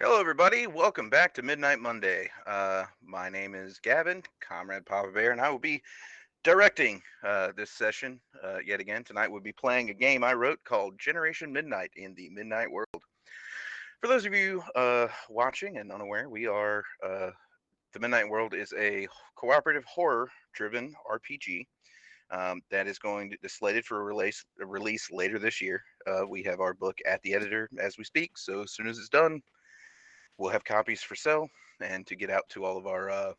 Hello, everybody. Welcome back to Midnight Monday. My name is Gavin, Comrade Papa Bear, and I will be directing this session yet again. Tonight, we'll be playing a game I wrote called Generation Midnight in the Midnight World. For those of you watching and unaware, the Midnight World is a cooperative horror-driven RPG that is slated for a release later this year. We have our book at the editor as we speak, so as soon as it's done, we'll have copies for sale and to get out to all of our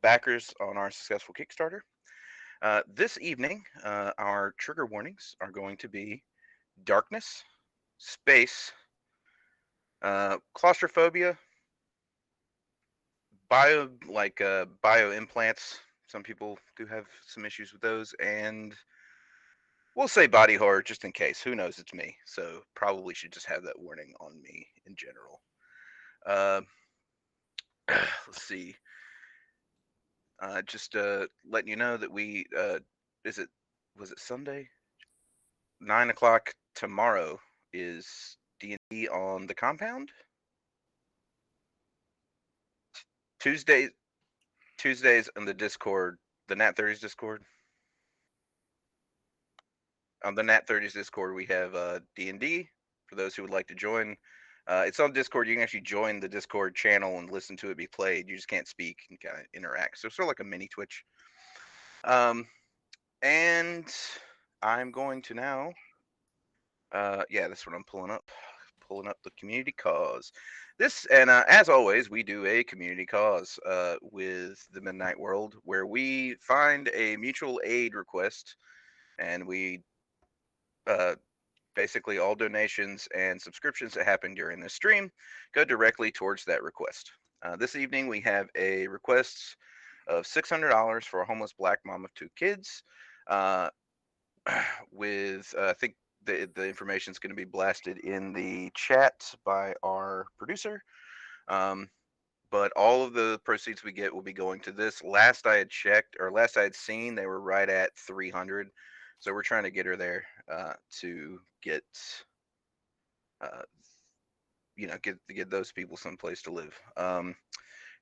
backers on our successful Kickstarter. This evening, our trigger warnings are going to be darkness, space, claustrophobia, bio implants. Some people do have some issues with those, and we'll say body horror just in case. Who knows? It's me, so probably should just have that warning on me in general. Uh, let's see. Just letting you know that is it was it Sunday? 9 o'clock tomorrow is D&D on the compound. Tuesday Tuesdays on the Discord, the Nat 30s Discord. On the Nat 30s Discord, we have D&D for those who would like to join. It's on Discord. You can actually join the Discord channel and listen to it be played. You just can't speak and kind of interact. So it's sort of like a mini Twitch. Um, and I'm going to now. Yeah, that's what I'm pulling up. Pulling up the community cause. This and as always, we do a community cause with the Midnight World, where we find a mutual aid request, and we uh, basically all donations and subscriptions that happen during this stream go directly towards that request. This evening, we have a request of $600 for a homeless black mom of two kids. Uh, with I think the information is going to be blasted in the chat by our producer. Um, but all of the proceeds we get will be going to this. Last I had checked, or last I had seen, they were right at 300. So we're trying to get her there to get, uh, get those people someplace to live.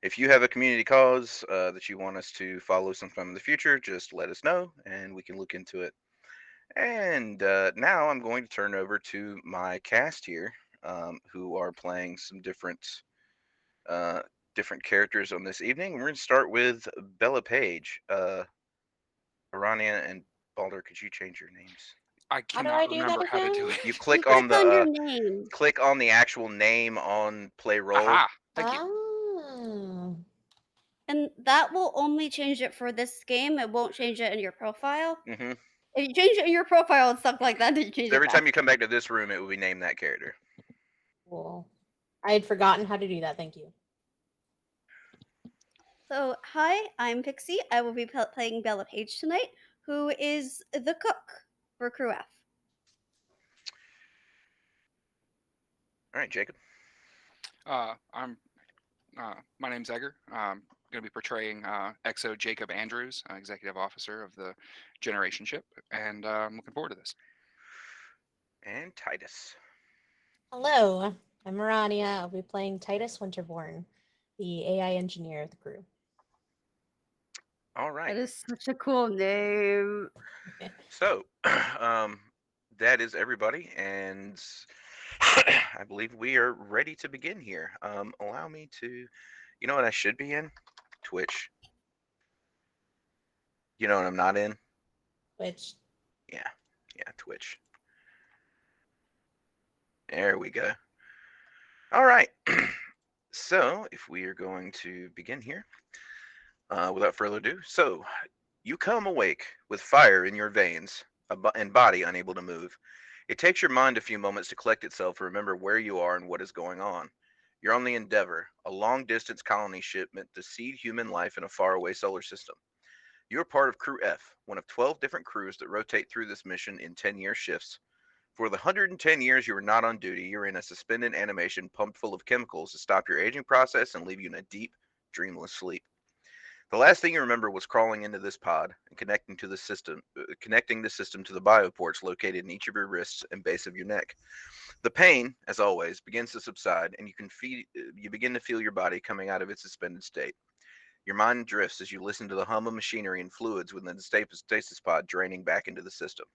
If you have a community cause that you want us to follow sometime in the future, just let us know and we can look into it. And now I'm going to turn over to my cast here, who are playing some uh, different characters on this evening. We're going to start with Bella Page. Arania and Balder, could you change your names? I How do I cannot do that remember how to do again? You it. click You on click the on your name. actual name on play role. Aha! Thank you. Oh. And that will only change it for this game. It won't change it in your profile. Hmm If you change it in your profile and stuff like that, then you change So it every time you back. come back to this room, it will be named that character. Cool. I had forgotten how to do that. Thank you. So, hi, I'm Pixie. I will be playing Bella Page tonight, who is the cook for Crew F. All right, Jacob. I'm. My name's Egger. I'm going to be portraying EXO Jacob Andrews, executive officer of the Generation Ship, and I'm looking forward to this. And Titus. Hello, I'm Ourania. I'll be playing Titus Winterborn, the AI engineer of the crew. All right. That is such a cool name. So, um, that is everybody, and I believe we are ready to begin here. Allow me to, you know what I should be in? Twitch. You know what I'm not in? Which, Yeah, yeah, Twitch. There we go. All right. So, if we are going to begin here, without further ado, so you come awake with fire in your veins and body unable to move. It takes your mind a few moments to collect itself and remember where you are and what is going on. You're on the Endeavor, a long distance colony ship meant to seed human life in a faraway solar system. You are part of Crew F, one of 12 different crews that rotate through this mission in 10-year shifts. For the 110 years you are not on duty, you're in a suspended animation pumped full of chemicals to stop your aging process and leave you in a deep, dreamless sleep. The last thing you remember was crawling into this pod and connecting the system to the bioports located in each of your wrists and base of your neck. The pain, as always, begins to subside, and you begin to feel your body coming out of its suspended state. Your mind drifts as you listen to the hum of machinery and fluids within the stasis pod draining back into the system.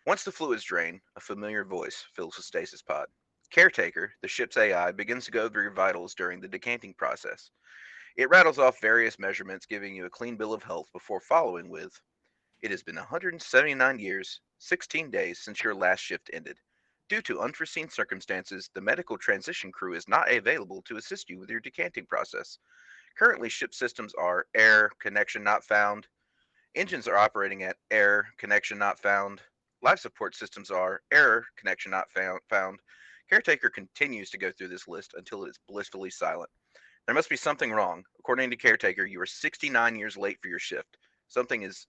Once the fluids drain, a familiar voice fills the stasis pod. Caretaker, the ship's AI, begins to go through your vitals during the decanting process. It rattles off various measurements, giving you a clean bill of health before following with, "It has been 179 years, 16 days since your last shift ended. Due to unforeseen circumstances, the medical transition crew is not available to assist you with your decanting process. Currently, ship systems are air, connection not found. Engines are operating at air, connection not found. Life support systems are error, connection not found. Caretaker continues to go through this list until it is blissfully silent. There must be something wrong. According to Caretaker, you are 69 years late for your shift. Something is.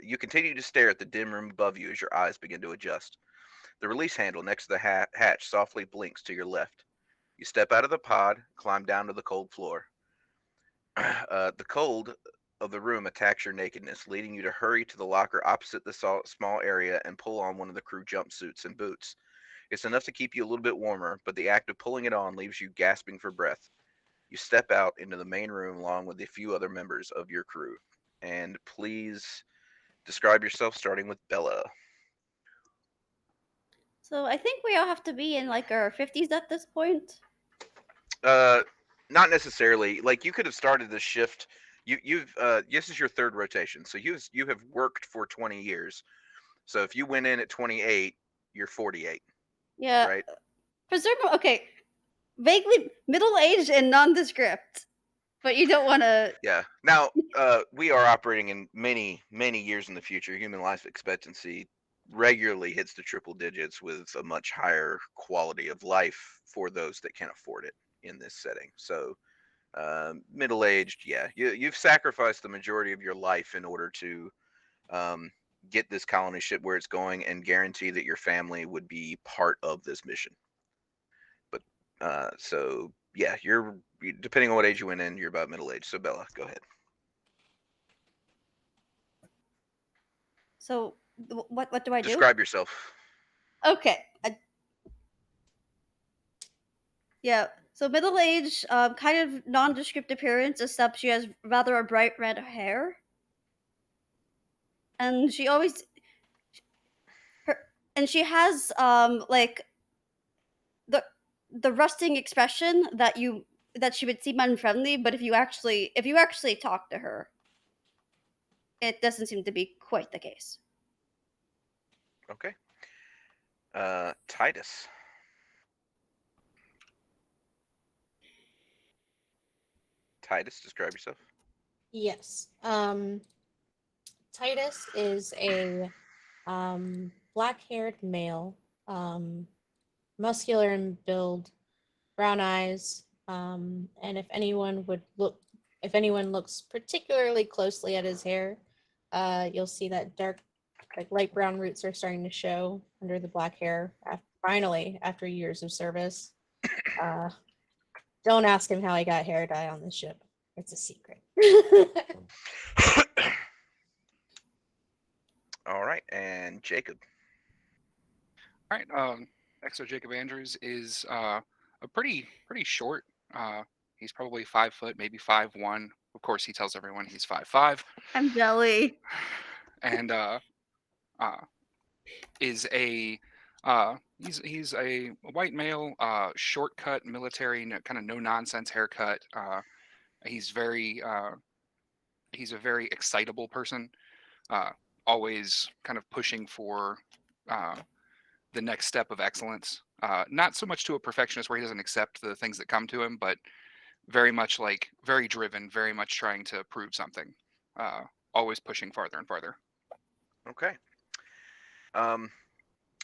You continue to stare at the dim room above you as your eyes begin to adjust. The release handle next to the hatch softly blinks to your left. You step out of the pod, climb down to the cold floor. The cold of the room attacks your nakedness, leading you to hurry to the locker opposite the small area and pull on one of the crew jumpsuits and boots. It's enough to keep you a little bit warmer, but the act of pulling it on leaves you gasping for breath. You step out into the main room along with a few other members of your crew. And please describe yourself, starting with Bella. So I think we all have to be in like our 50s at this point. Uh, Not necessarily. Like you could have started this shift. You've this is your third rotation, so you have worked for 20 years. So if you went in at 28, you're 48, Yeah. right? Presumably, okay, vaguely middle-aged and nondescript, but you don't want to. Yeah. Now, we are operating in many years in the future. Human life expectancy regularly hits the triple digits with a much higher quality of life for those that can afford it in this setting. So, middle aged, yeah, you've sacrificed the majority of your life in order to um, get this colony ship where it's going and guarantee that your family would be part of this mission. But so yeah, depending on what age you went in, you're about middle age. So Bella, go ahead. So what do I do? Describe yourself. Okay. Yeah. So middle-aged, kind of nondescript appearance, except she has rather a bright red hair, and she always her and she has like the the rusting expression that she would seem unfriendly, but if you actually talk to her, it doesn't seem to be quite the case. Okay. Titus. Titus, describe yourself. Yes. Titus is a black-haired male, muscular in build, brown eyes, and if anyone looks particularly closely at his hair, you'll see that dark, like light brown roots are starting to show under the black hair. Finally, after years of service. Uh, don't ask him how he got hair dye on the ship. It's a secret. All right, and Jacob. All right. Exo Jacob Andrews is a pretty short. He's probably 5 foot, maybe 5'1". Of course, he tells everyone he's 5'5", I'm jelly. and is a he's a white male, shortcut military, kind of no nonsense haircut. He's he's a very excitable person. Uh, Always kind of pushing for uh, the next step of excellence. Not so much to a perfectionist where he doesn't accept the things that come to him, but very much like very driven, very much trying to prove something. Uh, Always pushing farther and farther. Okay. Um,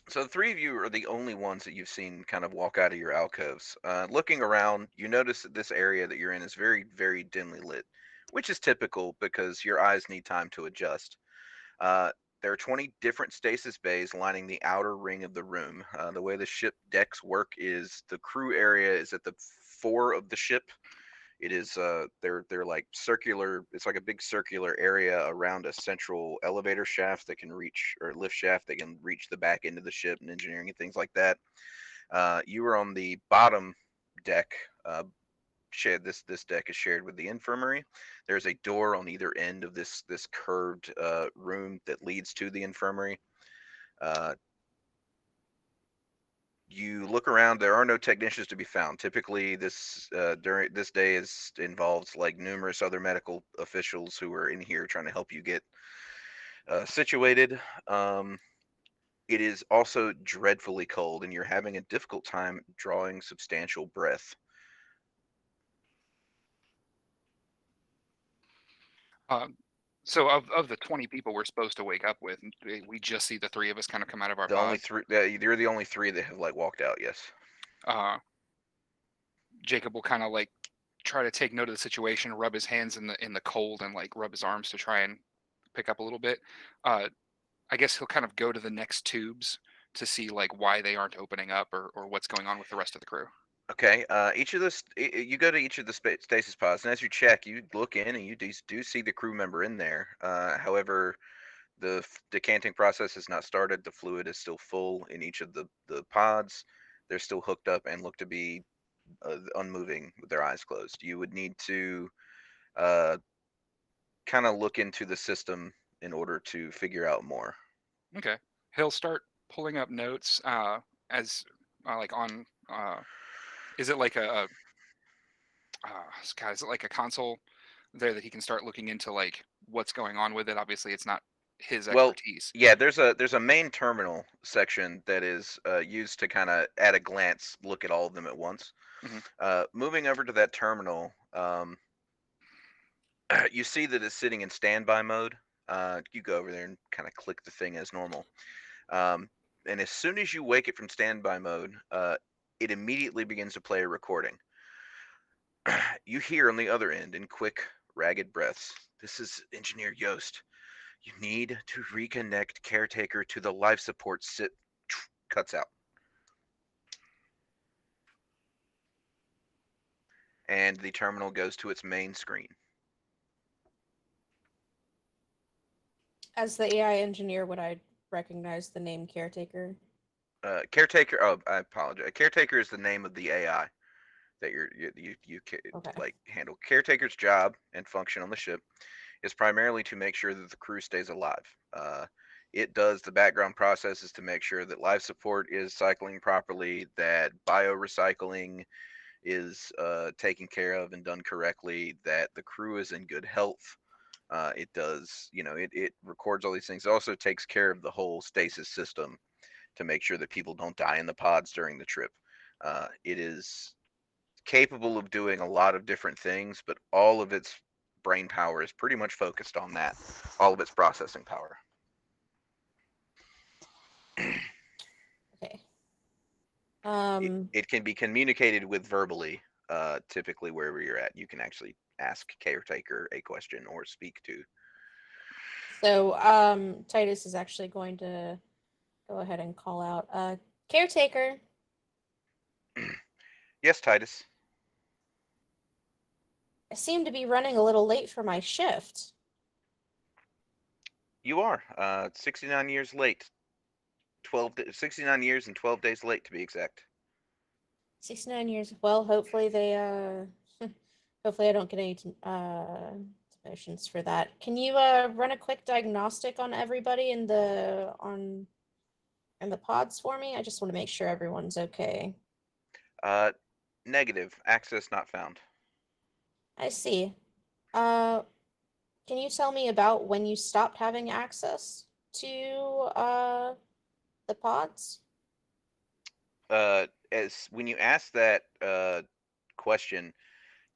so the three of you are the only ones that you've seen kind of walk out of your alcoves. Looking around, you notice that this area that you're in is very dimly lit, which is typical because your eyes need time to adjust. Uh, there are 20 different stasis bays lining the outer ring of the room. The way the ship decks work is the crew area is at the fore of the ship. It is they're like circular. It's like a big circular area around a central elevator shaft that can reach, or lift shaft that can reach the back end of the ship and engineering and things like that. You are on the bottom deck. Shared this deck is shared with the infirmary. There's a door on either end of this curved room that leads to the infirmary. Uh, you look around. There are no technicians to be found. Typically, this during this day is involves like numerous other medical officials who are in here trying to help you get situated. It is also dreadfully cold, and you're having a difficult time drawing substantial breath. So of the 20 people we're supposed to wake up with, we just see the three of us kind of come out of our The only pods. three, you're the only three that have like walked out. Yes. Jacob will kind of like try to take note of the situation, rub his hands in the cold, and like rub his arms to try and pick up a little bit. I guess he'll kind of go to the next tubes to see like why they aren't opening up, or what's going on with the rest of the crew. Okay. Each of this, you go to each of the stasis pods, and as you check, you look in, and you do see the crew member in there. However, the decanting process has not started. The fluid is still full in each of the pods. They're still hooked up and look to be unmoving with their eyes closed. You would need to uh, kind of look into the system in order to figure out more. Okay, he'll start pulling up notes as like on. Is it like a God? Is it like a console there that he can start looking into like what's going on with it? Obviously, it's not his Well, expertise. yeah, there's a main terminal section that is used to kind of at a glance look at all of them at once. Mhm. Moving over to that terminal, you see that it's sitting in standby mode. You go over there and kind of click the thing as normal. Um, and as soon as you wake it from standby mode, it immediately begins to play a recording. You hear on the other end in quick, ragged breaths, "This is Engineer Yost. You need to reconnect Caretaker to the life support sit." Cuts out. And the terminal goes to its main screen. As the AI engineer, would I recognize the name Caretaker? Caretaker. Oh, I apologize. Caretaker is the name of the AI that you Okay. like handle. Caretaker's job and function on the ship is primarily to make sure that the crew stays alive. It does the background processes to make sure that life support is cycling properly, that biorecycling is taken care of and done correctly, that the crew is in good health. It does, it records all these things. It also takes care of the whole stasis system to make sure that people don't die in the pods during the trip. It is capable of doing a lot of different things, but all of its brain power is pretty much focused on that, all of its processing power. Okay. It can be communicated with verbally, typically wherever you're at. You can actually ask Caretaker a question or speak to. So, Titus is actually going to go ahead and call out, Caretaker. Yes, Titus. I seem to be running a little late for my shift. You are 69 years late. 69 years and 12 days late to be exact. 69 years. Well, hopefully they, hopefully I don't get any, demotions for that. Can you, run a quick diagnostic on everybody in the pods for me? I just want to make sure everyone's okay. Negative. Access not found. I see. Uh, can you tell me about when you stopped having access to, the pods? As when you ask that question,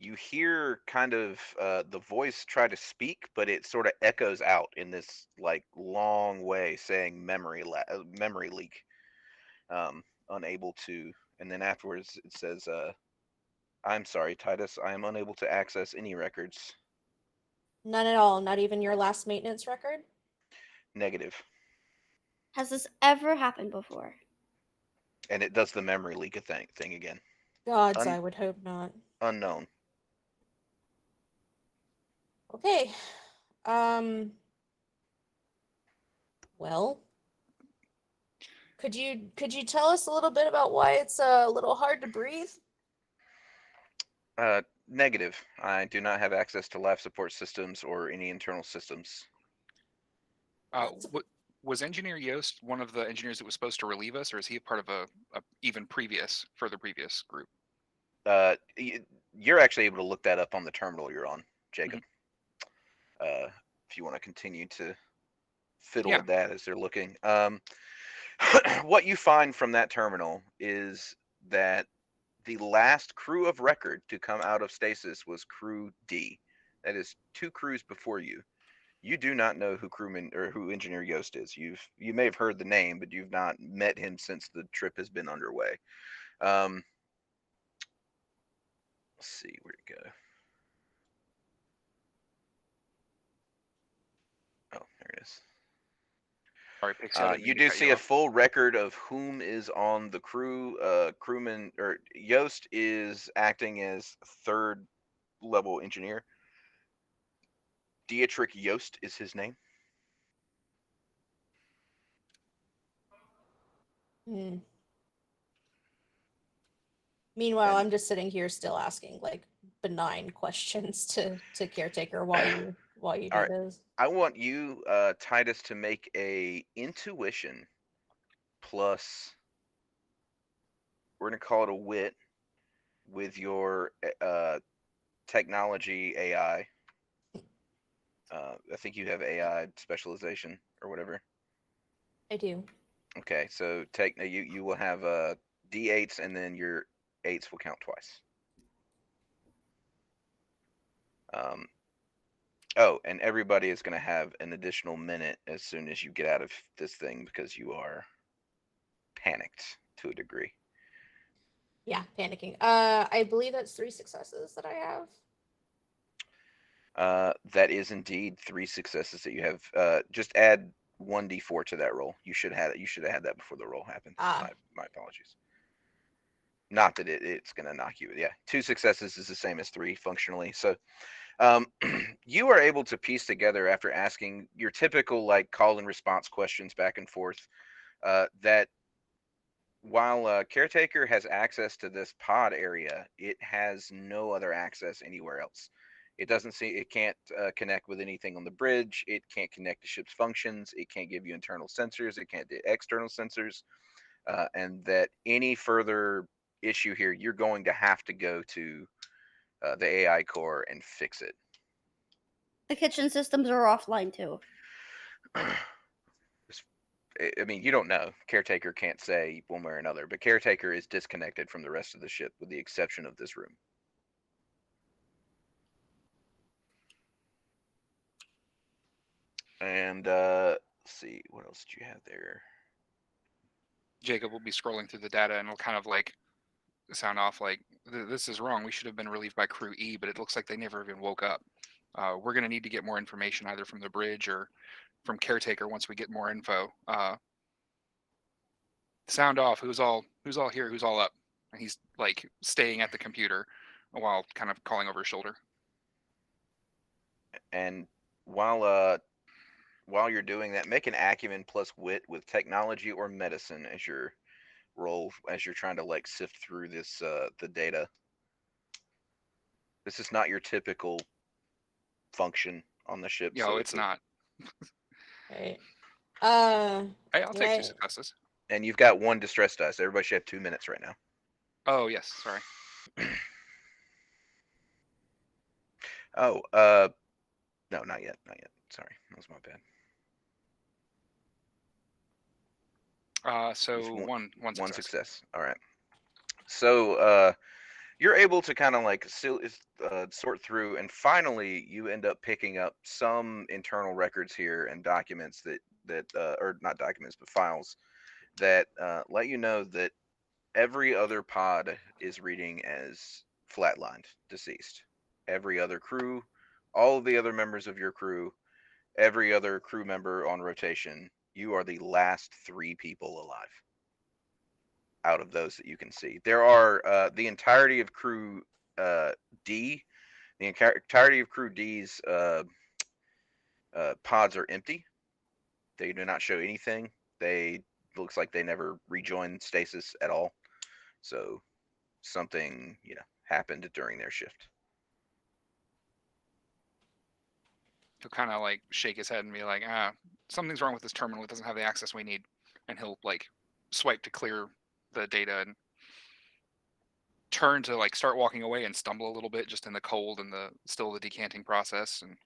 you hear kind of the voice try to speak, but it sort of echoes out in this like long way, saying memory leak, unable to. And then afterwards, it says, "I'm sorry, Titus. I am unable to access any records." None at all, not even your last maintenance record? Negative. Has this ever happened before? And it does the memory leak thing again. Gods, Un- I would hope not. Unknown. Okay. Well, could you tell us a little bit about why it's a little hard to breathe? Negative. I do not have access to life support systems or any internal systems. That's Was Engineer Yost one of the engineers that was supposed to relieve us, or is he a part of a even further previous group? You're actually able to look that up on the terminal you're on, Jacob. Mm-hmm. If you want to continue to fiddle Yeah. with that as they're looking. What you find from that terminal is that the last crew of record to come out of stasis was Crew D. That is 2 crews before you. You do not know who crewman or who Engineer Yost is. You may have heard the name, but you've not met him since the trip has been underway. Let's see where to go. Oh, there it is. Sorry, Pixie. I didn't mean You to do cut see you a off. full record of whom is on the crew. Crewman or Yost is acting as 3rd level engineer. Dietrich Yost is his name. Hmm. Meanwhile, And I'm just sitting here still asking like benign questions to caretaker while you all do right, this. I want you, Titus, to make a intuition plus. We're gonna call it a wit with your technology AI. I think you have AI specialization or whatever. I do. Okay, so you will have D8s and then your 8s will count twice. Um, oh, and everybody is going to have an additional minute as soon as you get out of this thing because you are panicked to a degree. Yeah, panicking. I believe that's 3 successes that I have. That is indeed 3 successes that you have. Just add 1d4 to that roll. You should have had that before the roll happened. Ah. My apologies. Not that it's going to knock you. Yeah, 2 successes is the same as 3 functionally. So you are able to piece together after asking your typical like call and response questions back and forth that while caretaker has access to this pod area, it has no other access anywhere else. It doesn't see it can't connect with anything on the bridge. It can't connect to ship's functions. It can't give you internal sensors. It can't do external sensors. And that any further issue here, you're going to have to go to the AI core and fix it. The kitchen systems are offline too. I mean, you don't know. Caretaker can't say one way or another, but Caretaker is disconnected from the rest of the ship with the exception of this room. And let's see, what else did you have there? Jacob will be scrolling through the data and will kind of like sound off like, this is wrong. We should have been relieved by Crew E, but it looks like they never even woke up. We're going to need to get more information either from the bridge or from Caretaker once we get more info. Sound off. Who's all here? Who's all up? And he's like staying at the computer while kind of calling over his shoulder. And while you're doing that, make an acumen plus wit with technology or medicine as your roll as you're trying to like sift through this the data. This is not your typical function on the ship. Yo, So it's not. Right. Hey, I'll take 2 right. successes. And you've got 1 distress dice. Everybody should have 2 minutes right now. Oh yes, sorry. Oh, no, not yet. Sorry, that was my bad. So Just one one success. success. All right. So you're able to kind of like sort through, and finally you end up picking up some internal records here and documents that or not documents but files that let you know that every other pod is reading as flatlined, deceased. Every other crew, all of the other members of your crew, every other crew member on rotation, you are the last 3 people alive out of those that you can see. There are the entirety of crew D The entirety of Crew D's pods are empty. They do not show anything. They looks like they never rejoined stasis at all. So something happened during their shift. He'll kind of like shake his head and be like, something's wrong with this terminal. It doesn't have the access we need. And he'll like swipe to clear the data and turn to like start walking away and stumble a little bit just in the cold and the decanting process. And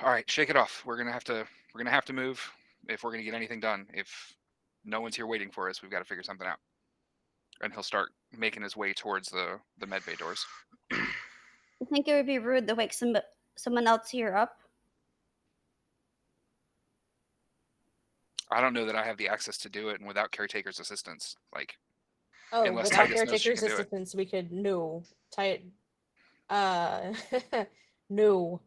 all right, shake it off. We're gonna have to move if we're gonna get anything done. If no one's here waiting for us, we've got to figure something out. And he'll start making his way towards the medbay doors. I think it would be rude to wake someone else here up. I don't know that I have the access to do it, and without caretaker's assistance, like without unless Titus knows she caretaker's can do it. assistance, we could no. No.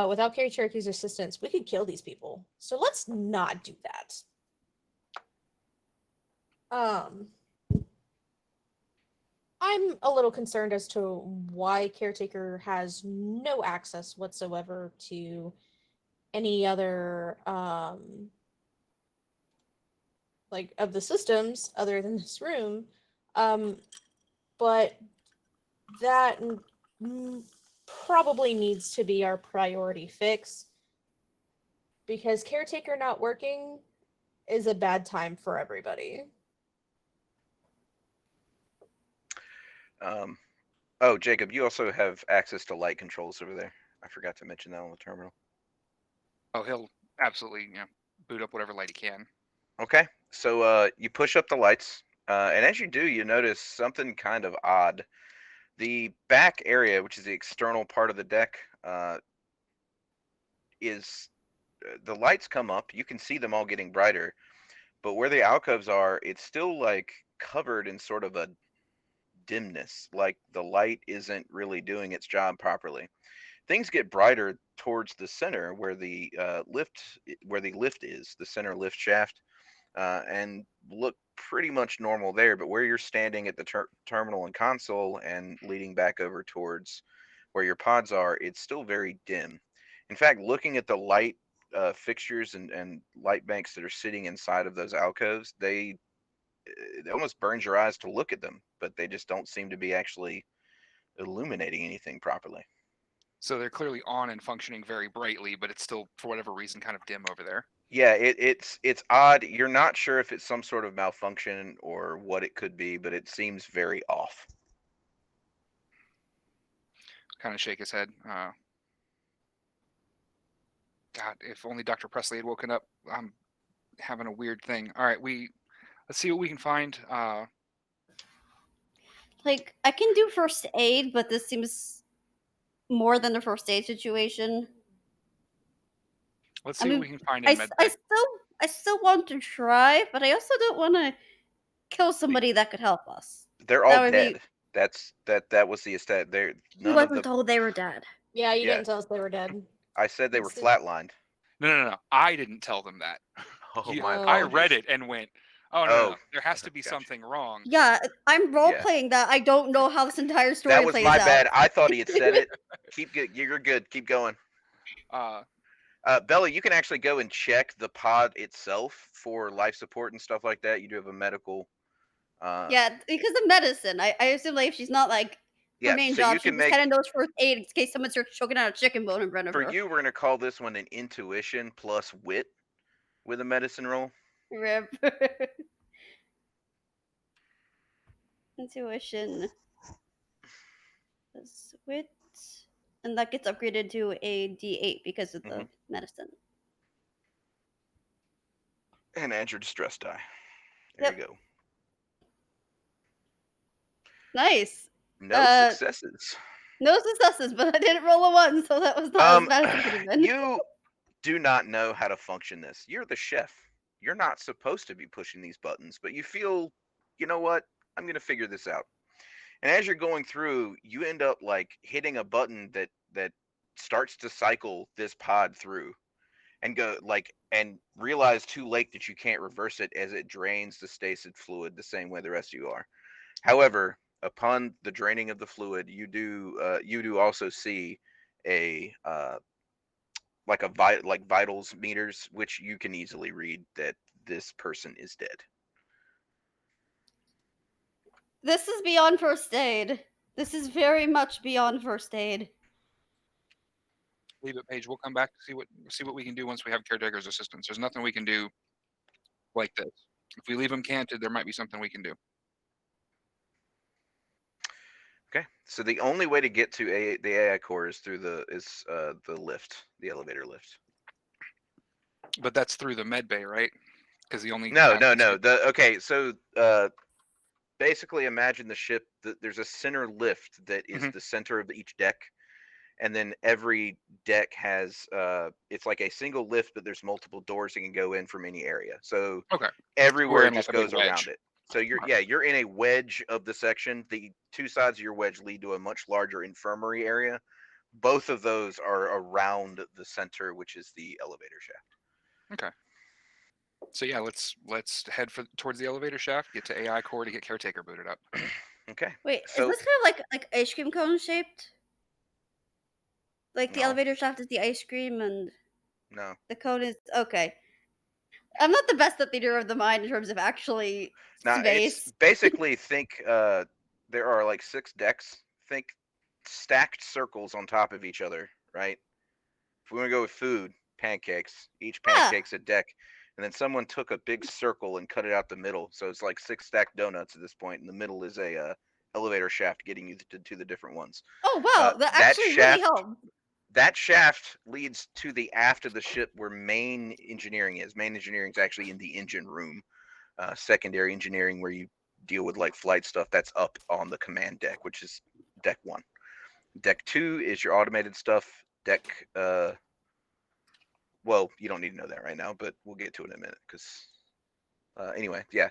Without caretaker's assistance, we could kill these people. So let's not do that. I'm a little concerned as to why caretaker has no access whatsoever to any other like of the systems other than this room. But that probably needs to be our priority fix, because caretaker not working is a bad time for everybody. Oh, Jacob, you also have access to light controls over there. I forgot to mention that on the terminal. Oh, he'll absolutely boot up whatever light he can. Okay, so you push up the lights, and as you do, you notice something kind of odd. The back area, which is the external part of the deck, is the lights come up. You can see them all getting brighter, but where the alcoves are, it's still like covered in sort of a dimness, like the light isn't really doing its job properly. Things get brighter towards the center where the lift is, the center lift shaft, and look pretty much normal there. But where you're standing at the terminal and console and leading back over towards where your pods are, it's still very dim. In fact, looking at the light fixtures and light banks that are sitting inside of those alcoves, it almost burns your eyes to look at them, but they just don't seem to be actually illuminating anything properly. So they're clearly on and functioning very brightly, but it's still, for whatever reason, kind of dim over there. Yeah, it's odd. You're not sure if it's some sort of malfunction or what it could be, but it seems very off. Kind of shake his head. God, if only Dr. Presley had woken up. I'm having a weird thing. All right, let's see what we can find. Like, I can do first aid, but this seems more than a first aid situation. Let's see what we can find in medbay. I still want to try, but I also don't want to kill somebody that could help us. They're all dead. That was the estate. We wasn't told they were dead. Yeah, you didn't tell us they were dead. I said they were flatlined. No. I didn't tell them that. My I apologies. read it and went, oh, no. There has to be something wrong. Yeah, I'm role-playing that. I don't know how this entire story plays out. That was my bad. I thought he had said it. You're good. Keep going. Bella, you can actually go and check the pod itself for life support and stuff like that. You do have a medical. Yeah, because of medicine. I assume like if she's not like her main job, she just kind of knows first aid in case someone starts choking out a chicken bone in front of her. For you, we're gonna call this one an intuition plus wit with a medicine roll. Rip. Intuition plus wit, and that gets upgraded to a D8 because of the medicine. And add your distress die. There you go. Nice. No successes. No successes, but I didn't roll a 1, so that was not as bad as it could have been. You do not know how to function this. You're the chef. You're not supposed to be pushing these buttons, but you feel, you know what? I'm going to figure this out. And as you're going through, you end up like hitting a button that starts to cycle this pod through and go and realize too late that you can't reverse it as it drains the stasis fluid the same way the rest of you are. However, upon the draining of the fluid, you do also see a like vitals meters, which you can easily read that this person is dead. This is beyond first aid. This is very much beyond first aid. Leave it, Paige. We'll come back to see what we can do once we have caretaker's assistance. There's nothing we can do like this. If we leave them canted, there might be something we can do. Okay, so the only way to get to the AI core is through the lift, the elevator lift. But that's through the med bay, right? Because the only No. Okay, so basically imagine the ship. There's a center lift that is the center of each deck, and then every deck has it's like a single lift, but there's multiple doors that can go in from any area. So Okay, everywhere in just like a big goes around wedge. it. So you're in a wedge of the section. The two sides of your wedge lead to a much larger infirmary area. Both of those are around the center, which is the elevator shaft. Okay. So yeah, let's head towards the elevator shaft, get to AI core to get caretaker booted up. Okay. Wait, So is this kind of like ice cream cone shaped? Like the No. elevator shaft is the ice cream and no, the cone is okay. I'm not the best at theater of the mind in terms of actually now it's space. basically think there are like 6 decks. Think stacked circles on top of each other, right? If we want to go with food, pancakes. Each Ah, pancake's a deck, and then someone took a big circle and cut it out the middle, so it's like 6 stacked donuts at this point. In the middle is a elevator shaft getting you to the different ones. oh wow, that That actually really shaft helped. that shaft leads to the aft of the ship where main engineering is. Main engineering is actually in the engine room. Secondary engineering, where you deal with like flight stuff, that's up on the command deck, which is deck 1. Deck 2 is your automated stuff. Deck well, you don't need to know that right now, but we'll get to it in a minute. Because anyway, yeah,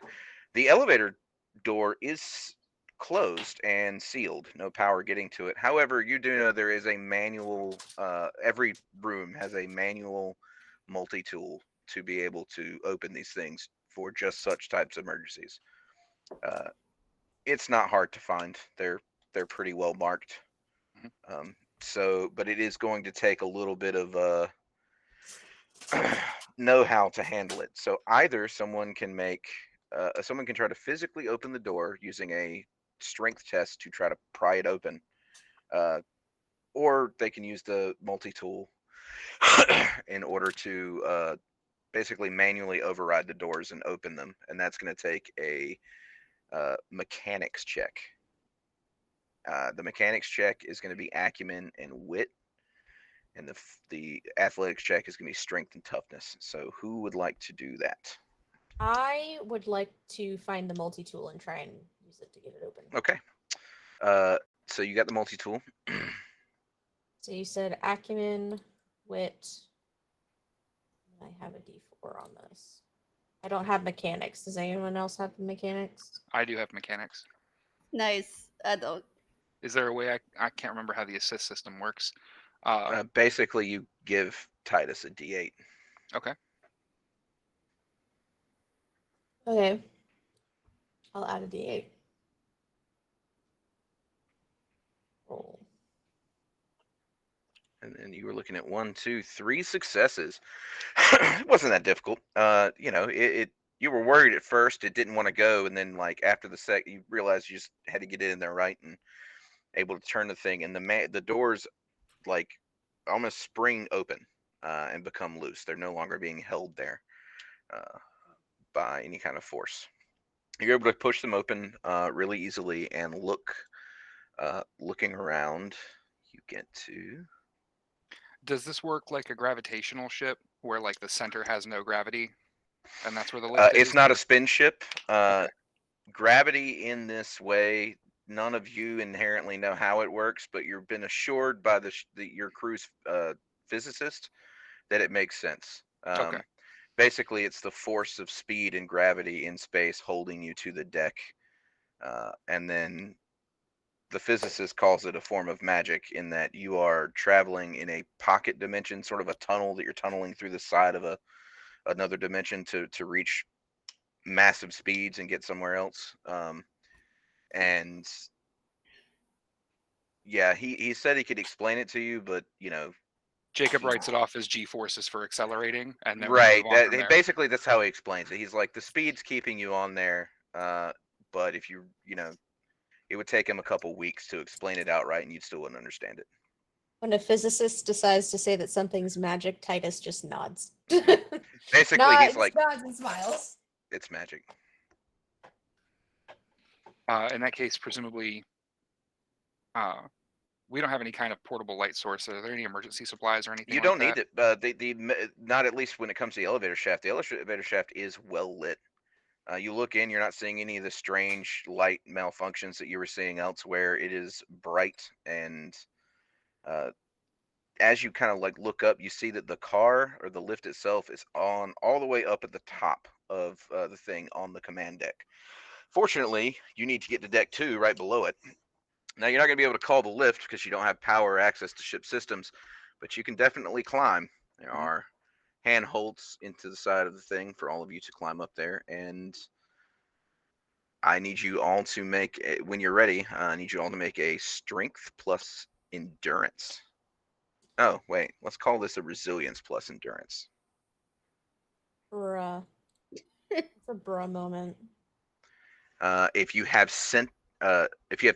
the elevator door is closed and sealed. No power getting to it. However, you do know there is a manual. Every room has a manual multi-tool to be able to open these things for just such types of emergencies. It's not hard to find. They're pretty well marked. But it is going to take a little bit of know how to handle it. So either someone can try to physically open the door using a strength test to try to pry it open, or they can use the multi-tool in order to basically manually override the doors and open them, and that's going to take a mechanics check. The mechanics check is going to be acumen and wit, and the athletics check is going to be strength and toughness. So who would like to do that? I would like to find the multi-tool and try and use it to get it open. Okay. So you got the multi-tool. So you said acumen, wit. I have a D4 on this. I don't have mechanics. Does anyone else have mechanics? I do have mechanics. Nice. I don't. Is there a way I can't remember how the assist system works? Basically, you give Titus a D8. Okay. Okay. I'll add a D8. Roll. And then you were looking at 1, 2, 3 successes. It wasn't that difficult. You were worried at first. It didn't want to go, and then like after the sec, you realized you just had to get it in there right and able to turn the thing, and the doors like almost spring open and become loose. They're no longer being held there by any kind of force. You're able to push them open really easily and looking around. You get to. Does this work like a gravitational ship, where like the center has no gravity, and that's where the lift is? It's not a spin ship. Okay. Gravity in this way, none of you inherently know how it works, but you've been assured by your crew's physicist that it makes sense. Okay. Basically, it's the force of speed and gravity in space holding you to the deck, and then the physicist calls it a form of magic in that you are traveling in a pocket dimension, sort of a tunnel that you're tunneling through the side of another dimension to reach massive speeds and get somewhere else. And Yeah, he said he could explain it to you, but Jacob he- writes it off as G forces for accelerating, and then we right. move on from there. Basically that's how he explains it. He's like the speed's keeping you on there, but if it would take him a couple weeks to explain it outright, and you still wouldn't understand it. When a physicist decides to say that something's magic, Titus just nods. Basically, he's like, nods and smiles. it's magic. In that case, presumably, we don't have any kind of portable light source. Are there any emergency supplies or anything? You like don't that? need it. Not at least when it comes to the elevator shaft. The elevator shaft is well lit. You look in, you're not seeing any of the strange light malfunctions that you were seeing elsewhere. It is bright, and as you kind of like look up, you see that the car or the lift itself is on all the way up at the top of the thing on the command deck. Fortunately, you need to get to deck 2 right below it. Now, you're not going to be able to call the lift because you don't have power or access to ship systems, but you can definitely climb. There are handholds into the side of the thing for all of you to climb up there, and I need you all to make, when you're ready, I need you all to make a strength plus endurance. Oh, wait, let's call this a resilience plus endurance. Bruh. It's a bruh moment. If you have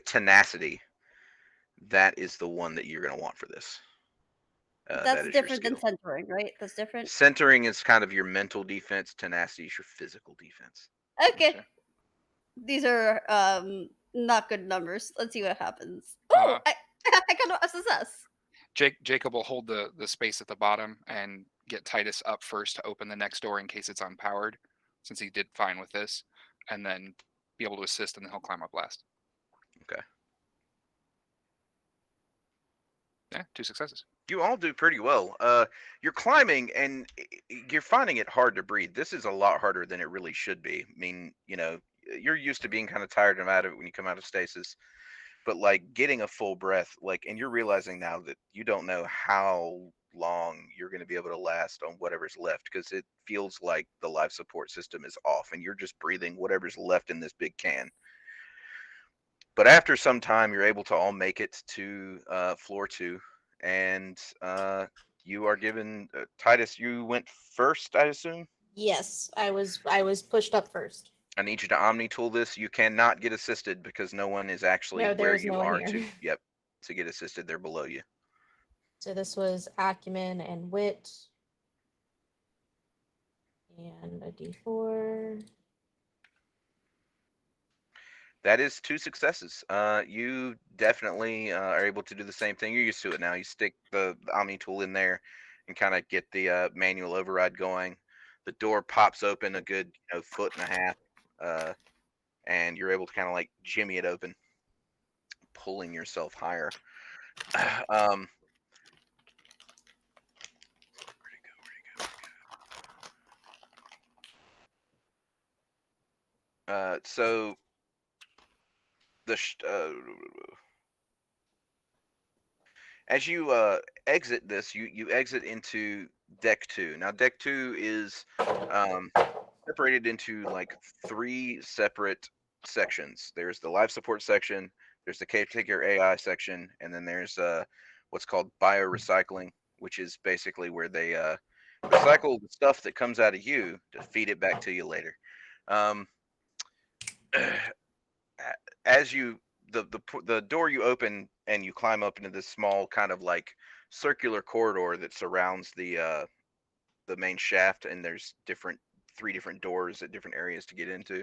tenacity, that is the one that you're going to want for this. That That's is your different than skill. centering, right? That's different. Centering is kind of your mental defense. Tenacity is your physical defense. Okay. Gotcha. These are not good numbers. Let's see what happens. Uh, I got a success. Jacob will hold the space at the bottom and get Titus up first to open the next door in case it's unpowered, since he did fine with this, and then be able to assist, and then he'll climb up last. Okay. Yeah, 2 successes. You all do pretty well. You're climbing, and you're finding it hard to breathe. This is a lot harder than it really should be. I mean, you're used to being kind of tired and out of it when you come out of stasis, but like getting a full breath, and you're realizing now that you don't know how long you're going to be able to last on whatever's left, because it feels like the life support system is off, and you're just breathing whatever's left in this big can. But after some time, you're able to all make it to floor 2, and you are given Titus. You went first, I assume. Yes, I was pushed up first. I need you to Omni tool this. You cannot get assisted because no one is actually No, there where is you no one are here. to. Yep, to get assisted, they're below you. So this was acumen and wit. And a d4. That is 2 successes. You definitely are able to do the same thing. You're used to it now. You stick the Omni tool in there and kind of get the manual override going. The door pops open a good foot and a half, and you're able to kind of like jimmy it open, pulling yourself higher. um, so as you exit this, you exit into deck 2. Now, deck 2 is separated into like 3 separate sections. There's the life support section, there's the caretaker AI section, and then there's what's called biorecycling, which is basically where they recycle the stuff that comes out of you to feed it back to you later. Um, as you the door you open and you climb up into this small kind of like circular corridor that surrounds the main shaft, and there's 3 different doors at different areas to get into.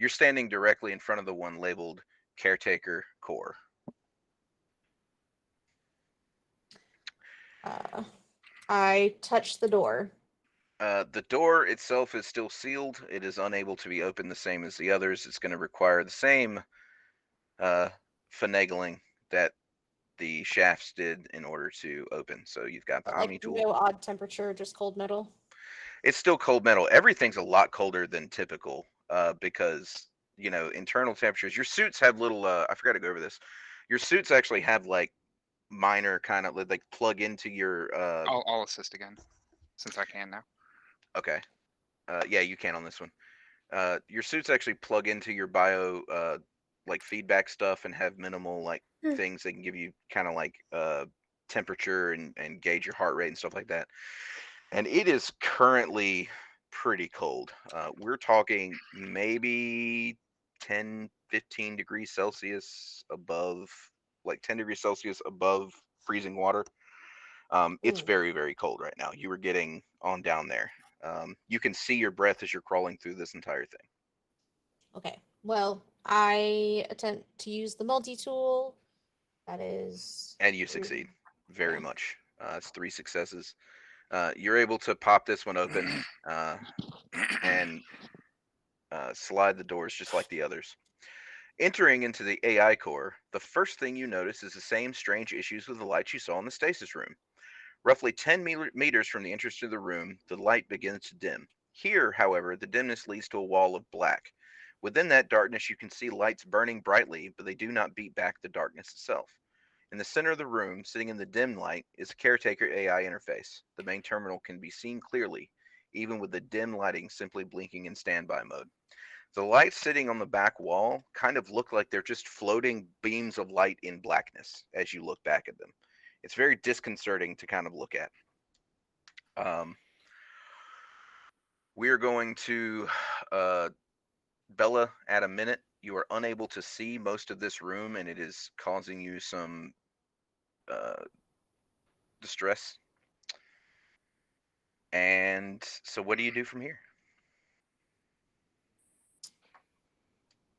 You're standing directly in front of the one labeled caretaker core. I touched the door. The door itself is still sealed. It is unable to be opened the same as the others. It's going to require the same finagling that the shafts did in order to open. So you've got the Omni Like tool. no odd temperature, just cold metal. It's still cold metal. Everything's a lot colder than typical because internal temperatures. Your suits have little. I forgot to go over this. Your suits actually have like minor kind of like plug into your. I'll assist again, since I can now. Okay. Yeah, you can on this one. Your suits actually plug into your bio like feedback stuff and have minimal like things that can give you kind of like temperature and gauge your heart rate and stuff like that. And it is currently pretty cold. We're talking maybe 10, 15 degrees Celsius above, like 10 degrees Celsius above freezing water. It's Ooh, very, very cold right now. You were getting on down there. You can see your breath as you're crawling through this entire thing. okay. Well, I attempt to use the multi-tool. That is... And you Ooh, succeed very yeah. much. It's 3 successes. You're able to pop this one open and slide the doors just like the others. Entering into the AI core, the first thing you notice is the same strange issues with the lights you saw in the stasis room. Roughly 10 meters from the entrance to the room, the light begins to dim. Here, however, the dimness leads to a wall of black. Within that darkness, you can see lights burning brightly, but they do not beat back the darkness itself. In the center of the room, sitting in the dim light, is a caretaker AI interface. The main terminal can be seen clearly, even with the dim lighting simply blinking in standby mode. The lights sitting on the back wall kind of look like they're just floating beams of light in blackness as you look back at them. It's very disconcerting to kind of look at. Um, we're going to Bella at a minute. You are unable to see most of this room, and it is causing you some uh, distress. And so, what do you do from here?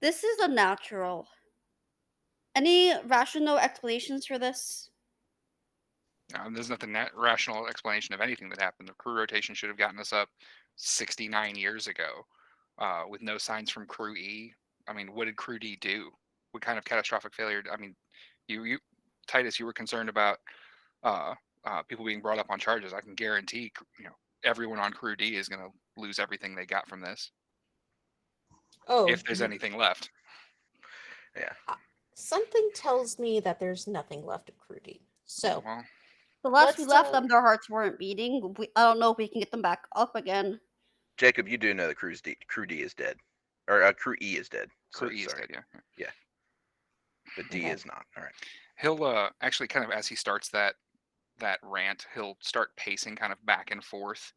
This is unnatural. Any rational explanations for this? There's nothing rational explanation of anything that happened. The crew rotation should have gotten us up 69 years ago, with no signs from Crew E. I mean, what did Crew D do? What kind of catastrophic failure? I mean, you, Titus, you were concerned about people being brought up on charges. I can guarantee, everyone on Crew D is going to lose everything they got from this, Oh, if there's anything left. Yeah. something tells me that there's nothing left of Crudy. So, Well, The last we Let's, left them, their hearts weren't beating. I don't know if we can get them back up again. Jacob, you do know that Crew D is dead, or Crew E is dead. Crew So E is sorry. dead, yeah. But D Okay. is not. All right. He'll actually kind of, as he starts that rant, he'll start pacing kind of back and forth,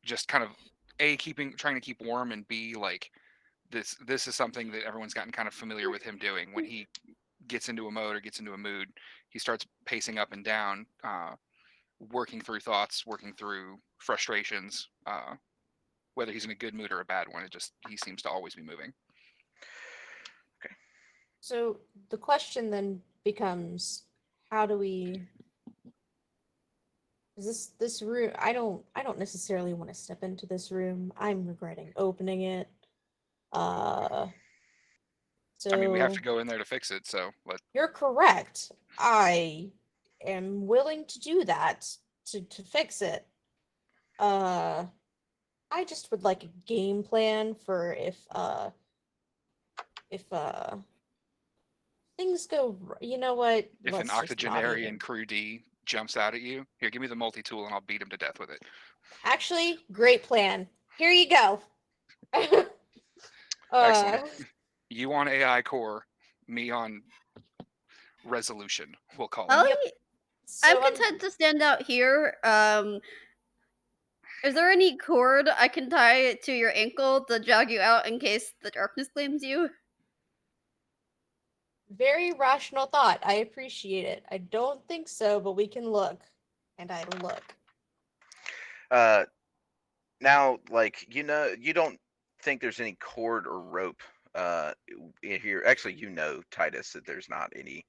just kind of trying to keep warm, and B, like this is something that everyone's gotten kind of familiar with him doing. When he gets into a mode or gets into a mood, he starts pacing up and down, working through thoughts, working through frustrations, whether he's in a good mood or a bad one. He seems to always be moving. so the question then becomes, how do we... Is this room... I don't necessarily want to step into this room. I'm regretting opening it. So I mean, we have to go in there to fix it, so you're correct. I am willing to do that to fix it. I just would like a game plan for if things go you know what, if an let's just not octogenarian even... Crew D jumps out at you, here, give me the multi-tool and I'll beat him to death with it. Actually, great plan. Here you go. Excellent. You on AI core, me on resolution, we'll call it. I'm So content to stand out here. Is there any cord I can tie to your ankle to drag you out in case the darkness claims you? very rational thought. I appreciate it. I don't think so, but we can look. And I look. Now, like you don't think there's any cord or rope in here. Actually, Titus, that there's not any.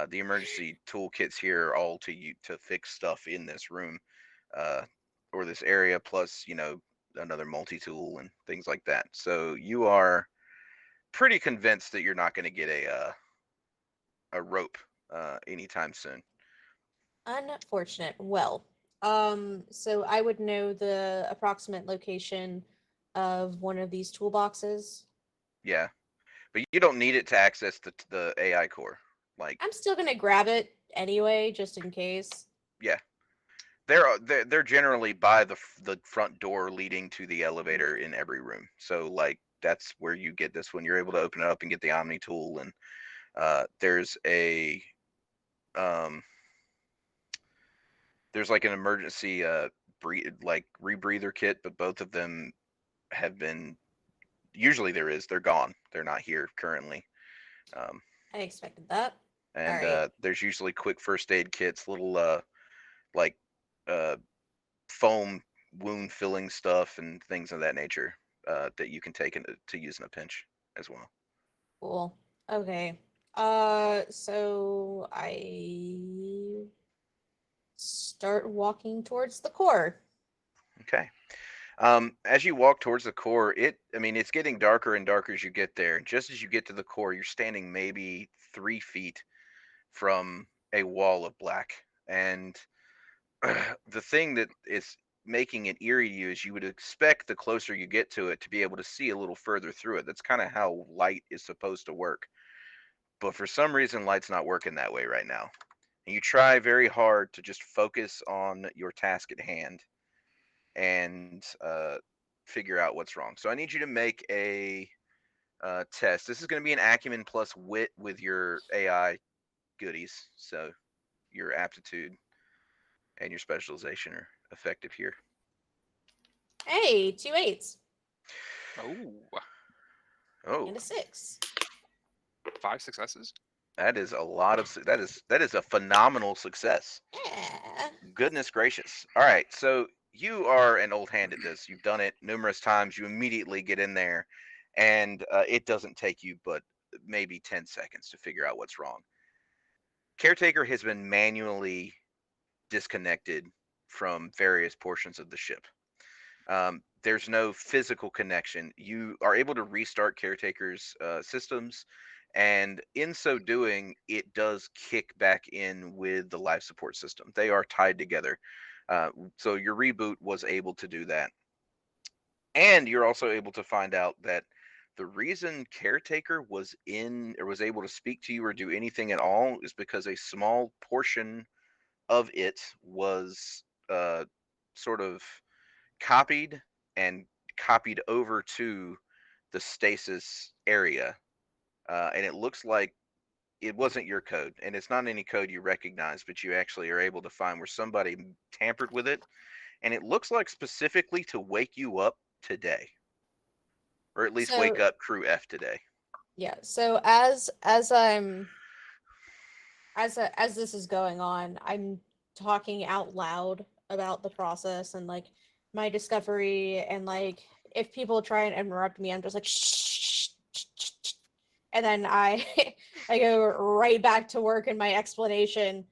The emergency toolkits here are all to fix stuff in this room, or this area, plus another multi-tool and things like that. So you are pretty convinced that you're not going to get a rope anytime soon. Unfortunate. Well, so I would know the approximate location of one of these toolboxes. Yeah, but you don't need it to access the AI core. Like, I'm still gonna grab it anyway, just in case. yeah, they're generally by the front door leading to the elevator in every room. So like, that's where you get this one. You're able to open it up and get the Omni tool, and there's a um, there's like an emergency rebreather kit, but both of them have been. Usually there is. They're gone. They're not here currently. Um, I expected that. and Alright. there's usually quick first aid kits, little like uh, foam wound filling stuff and things of that nature that you can take to use in a pinch as well. Cool. Okay. So I start walking towards the core. Okay. As you walk towards the core, it's getting darker and darker as you get there. Just as you get to the core, you're standing maybe 3 feet from a wall of black. And the thing that is making it eerie to you is you would expect the closer you get to it to be able to see a little further through it. That's kind of how light is supposed to work. But for some reason, light's not working that way right now. And you try very hard to just focus on your task at hand and figure out what's wrong. So I need you to make a test. This is going to be an acumen plus wit with your AI goodies. So your aptitude and your specialization are effective here. Hey, 2 8s Oh, Oh, and a 6. 5 successes. that is a lot of that is a phenomenal success. Yeah. Goodness gracious. All right, so you are an old hand at this. You've done it numerous times. You immediately get in there, and it doesn't take you but maybe 10 seconds to figure out what's wrong. Caretaker has been manually disconnected from various portions of the ship. There's no physical connection. You are able to restart Caretaker's systems, and in so doing, it does kick back in with the life support system. They are tied together. So your reboot was able to do that. And you're also able to find out that the reason Caretaker was in or was able to speak to you or do anything at all is because a small portion of it was sort of copied and copied over to the stasis area. And it looks like it wasn't your code, and it's not any code you recognize, but you actually are able to find where somebody tampered with it. And it looks like specifically to wake you up today, or at least wake So up Crew F today. yeah, so as this is going on, I'm talking out loud about the process and like my discovery, and like if people try and interrupt me, I'm just like shh, and then I I go right back to work in my explanation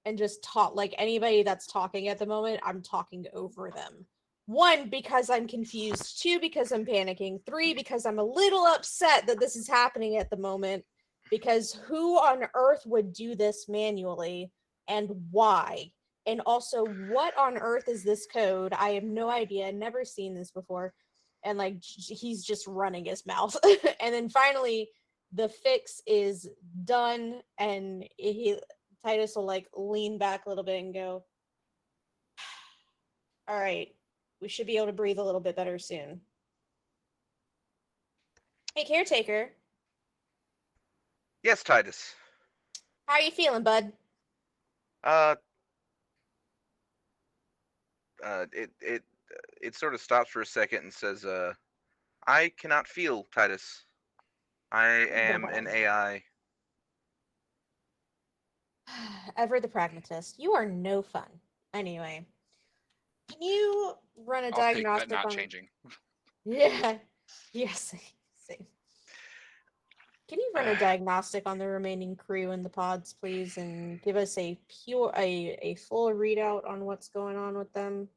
and just talk like anybody that's talking at the moment, I'm talking over them. One, because I'm confused. Two, because I'm panicking. Three, because I'm a little upset that this is happening at the moment. Because who on earth would do this manually and why? And also, what on earth is this code? I have no idea, never seen this before. And like, he's just running his mouth. And then finally, the fix is done, and Titus will like lean back a little bit and go, all right, we should be able to breathe a little bit better soon. Hey, caretaker, Yes, Titus. how are you feeling, bud? Uh, it it sort of stops for a second and says, "I cannot feel, Titus. I am an AI." Ever the pragmatist. You are no fun. Anyway, can you run a I'll take that diagnostic not on? changing. Yeah. Yes. Same. Can you run a diagnostic on the remaining crew and the pods, please, and give us a full readout on what's going on with them?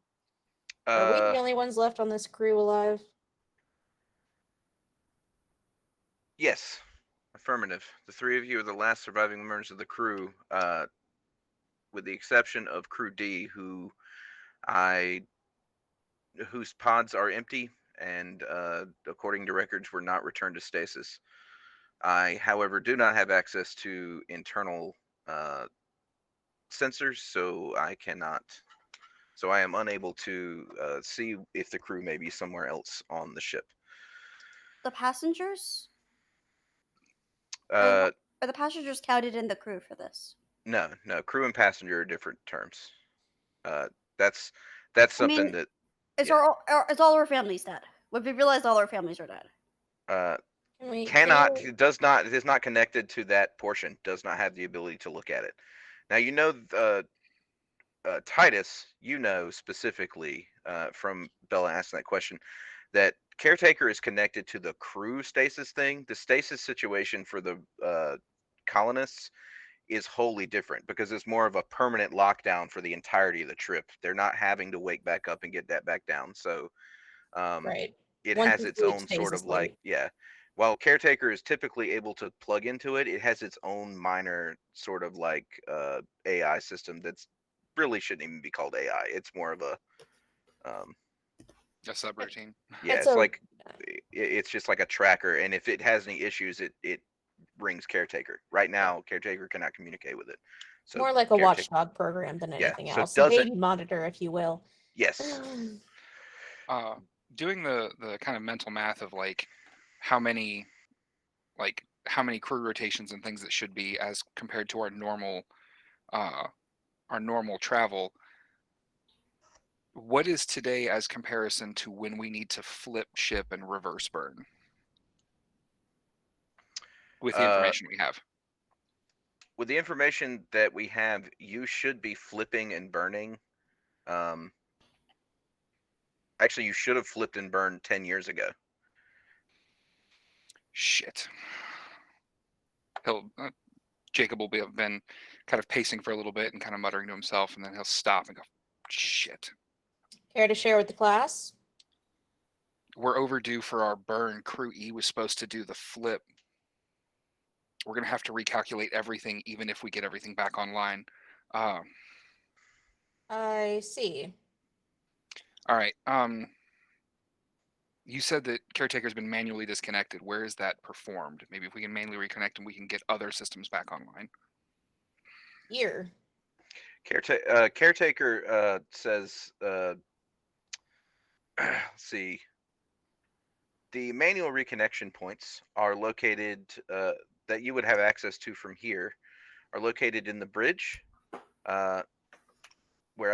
Are we Uh, the only ones left on this crew alive? yes, affirmative. The three of you are the last surviving members of the crew, with the exception of Crew D, I whose pods are empty and, according to records, were not returned to stasis. I, however, do not have access to internal uh, sensors, so I cannot. So I am unable to see if the crew may be somewhere else on the ship. the passengers? Uh, Are the passengers counted in the crew for this? no, crew and passenger are different terms. That's I something mean, that is yeah. is all our families dead? Would we realize all our families are dead? Can Cannot, you? it is not connected to that portion. Does not have the ability to look at it. Now you know Titus, you know specifically from Bella asking that question that caretaker is connected to the crew stasis thing. The stasis situation for the colonists is wholly different because it's more of a permanent lockdown for the entirety of the trip. They're not having to wake back up and get that back down. So Right. it One has through its three own stays sort of asleep. yeah. While caretaker is typically able to plug into it, it has its own minor sort of AI system that's really shouldn't even be called AI. It's more of a um, A subroutine. yeah. It's It's a it's just like a tracker, and if it has any issues, it rings caretaker. Right now, caretaker cannot communicate with it. So more like a caretaker, watchdog program than yeah. anything So it else. A doesn't. baby monitor, if you will. Yes. Doing the kind of mental math of how many crew rotations and things that should be as compared to uh our normal travel. What is today as comparison to when we need to flip ship and reverse burn with the Uh, information we have? with the information that we have, you should be flipping and burning. Um, actually, you should have flipped and burned 10 years ago. Shit. Jacob will have been kind of pacing for a little bit and kind of muttering to himself, and then he'll stop and go, shit. Care to share with the class? We're overdue for our burn. Crew E was supposed to do the flip. We're going to have to recalculate everything, even if we get everything back online. I see. All right. You said that caretaker's been manually disconnected. Where is that performed? Maybe if we can manually reconnect and we can get other systems back online. Here. Caretaker says, let's see. The manual reconnection points are located that you would have access to from here are located in the bridge, where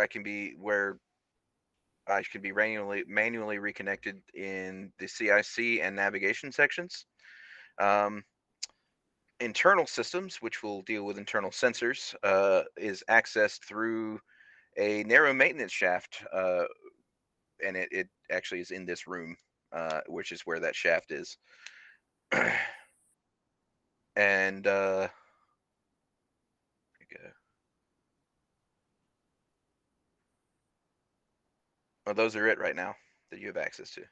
I can be manually reconnected in the CIC and navigation sections. Um, internal systems, which will deal with internal sensors, is accessed through a narrow maintenance shaft, and it actually is in this room, which is where that shaft is. And well, those are it right now that you have access to.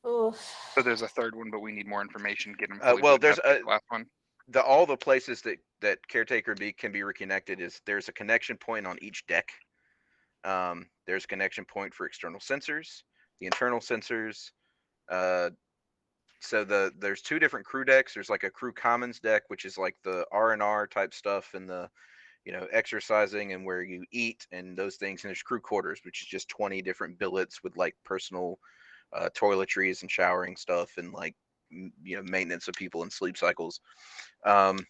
Oof. So there's a third one, but we need more information. Get him fully Well, booted there's up to the last one. all the places that caretaker can be reconnected is there's a connection point on each deck. There's a connection point for external sensors, the internal sensors. So there's two different crew decks. There's like a crew commons deck, which is like the R&R type stuff and the exercising and where you eat and those things. And there's crew quarters, which is just 20 different billets with like personal toiletries and showering stuff and like maintenance of people and sleep cycles. And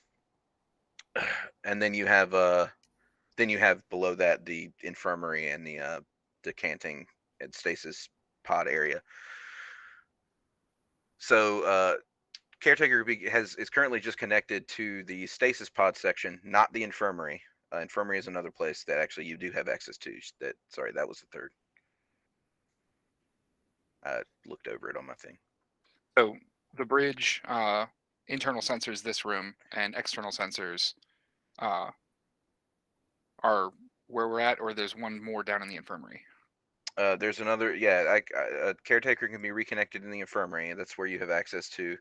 then you have below that the infirmary and the decanting and stasis pod area. So caretaker is currently just connected to the stasis pod section, not the infirmary. Infirmary is another place that actually you do have access to. That was the third. I looked over it on my thing. So the bridge, internal sensors, this room, and external sensors are where we're at, or there's one more down in the infirmary. There's another, yeah. A caretaker can be reconnected in the infirmary, and that's where you have access to.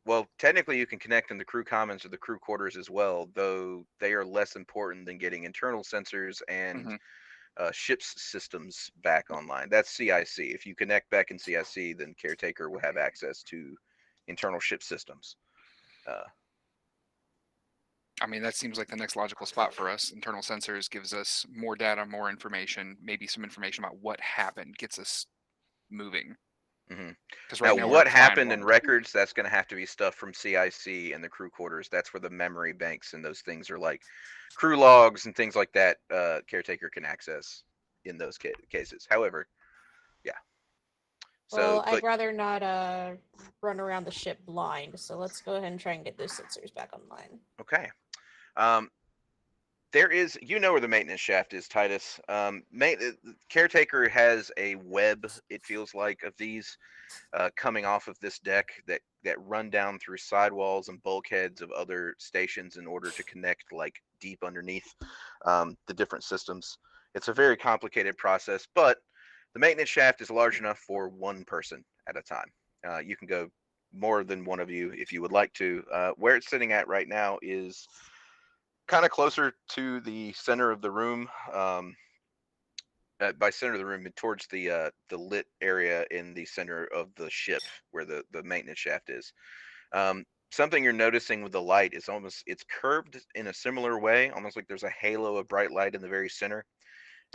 Well, technically, you can connect in the crew commons or the crew quarters as well, though they are less important than getting internal sensors and ship's systems back online. That's CIC. If you connect back in CIC, then caretaker will have access to internal ship systems. I mean, that seems like the next logical spot for us. Internal sensors gives us more data, more information, maybe some information about what happened, gets us moving. Mm-hmm. Because Now, right now we're what flying happened in blind. records? That's going to have to be stuff from CIC and the crew quarters. That's where the memory banks and those things are, like crew logs and things like that. Caretaker can access in those cases. However, yeah. So, Well, I'd but rather not run around the ship blind, so let's go ahead and try and get those sensors back online. okay. Um, there is, where the maintenance shaft is, Titus. Caretaker has a web, it feels like, of these coming off of this deck that run down through sidewalls and bulkheads of other stations in order to connect like deep underneath the different systems. It's a very complicated process, but the maintenance shaft is large enough for one person at a time. You can go more than one of you if you would like to. Where it's sitting at right now is kind of closer to the center of the room. By center of the room, towards the lit area in the center of the ship where the maintenance shaft is. Something you're noticing with the light is it's curved in a similar way, almost like there's a halo of bright light in the very center,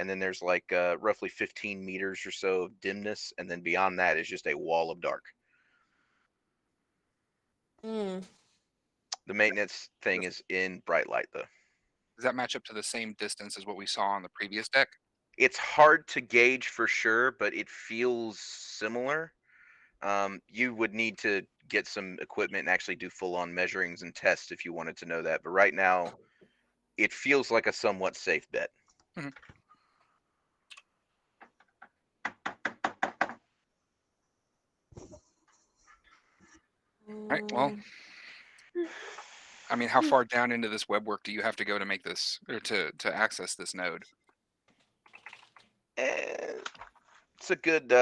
and then there's like roughly 15 meters or so of dimness, and then beyond that is just a wall of dark. Hmm. The maintenance thing is in bright light though. Does that match up to the same distance as what we saw on the previous deck? It's hard to gauge for sure, but it feels similar. You would need to get some equipment and actually do full-on measurings and tests if you wanted to know that. But right now, it feels like a somewhat safe bet. Mm-hmm. All right. Well, I mean, how far down into this web work do you have to go to make this, or to access this node? It's a good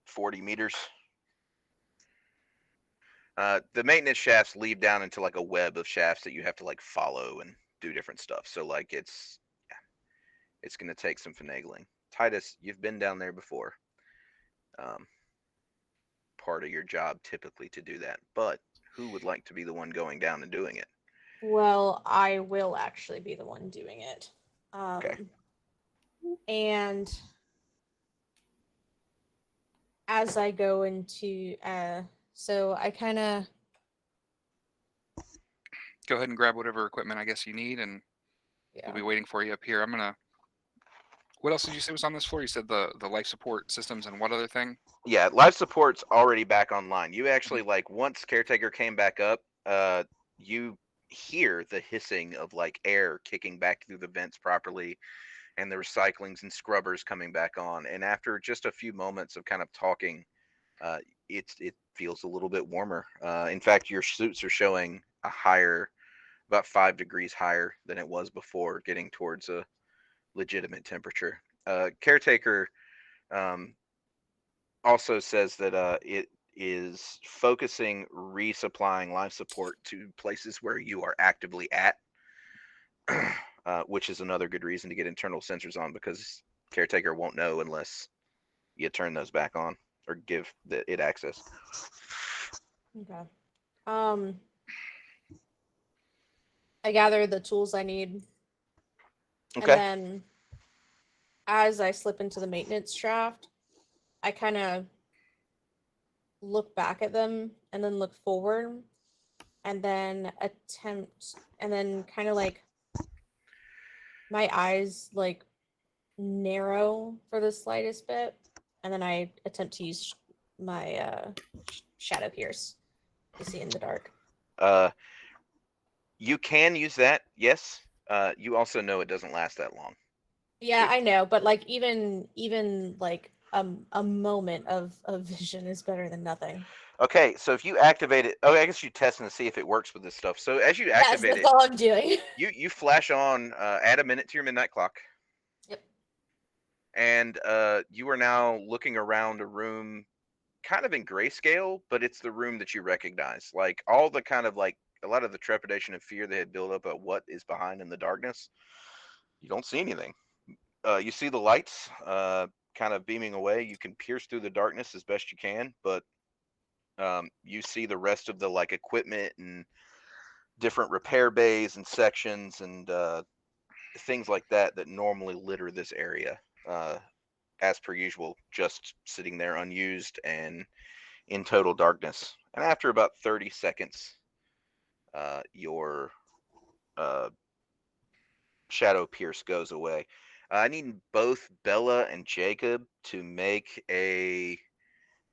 40 meters. The maintenance shafts lead down into like a web of shafts that you have to like follow and do different stuff. So like it's going to take some finagling. Titus, you've been down there before. Part of your job typically to do that, but who would like to be the one going down and doing it? Well, I will actually be the one doing it. Okay. And as I go into, so I kind of Go ahead and grab whatever equipment I guess you need, and we'll be waiting for you up here. I'm gonna. What else did you say was on this floor? You said the life support systems and what other thing? Yeah, life support's already back online. You actually like once caretaker came back up, you hear the hissing of like air kicking back through the vents properly, and the recyclings and scrubbers coming back on. And after just a few moments of kind of talking, it feels a little bit warmer. In fact, your suits are showing a higher, about 5 degrees higher than it was before, getting towards a legitimate temperature. Caretaker also says that it is focusing resupplying life support to places where you are actively at, which is another good reason to get internal sensors on, because caretaker won't know unless you turn those back on or give it access. Okay. I gather the tools I need. Okay. And then as I slip into the maintenance shaft, I kind of look back at them and then look forward and then kind of like my eyes like narrow for the slightest bit, and then I attempt to use my shadow pierce to see in the dark. You can use that, yes. You also know it doesn't last that long. Yeah, I know, but like even like a moment of vision is better than nothing. Okay, so if you activate it, I guess you're testing to see if it works with this stuff. So as you Yes, activate that's it, all I'm doing. you flash on, add a minute to your midnight clock. Yep. And you are now looking around a room kind of in grayscale, but it's the room that you recognize. Like all the kind of like a lot of the trepidation and fear they had built up at what is behind in the darkness, you don't see anything. You see the lights kind of beaming away. You can pierce through the darkness as best you can, but you see the rest of the like equipment and different repair bays and sections and things like that that normally litter this area. as per usual, just sitting there unused and in total darkness. And after about 30 seconds, your shadow pierce goes away. I need both Bella and Jacob to make a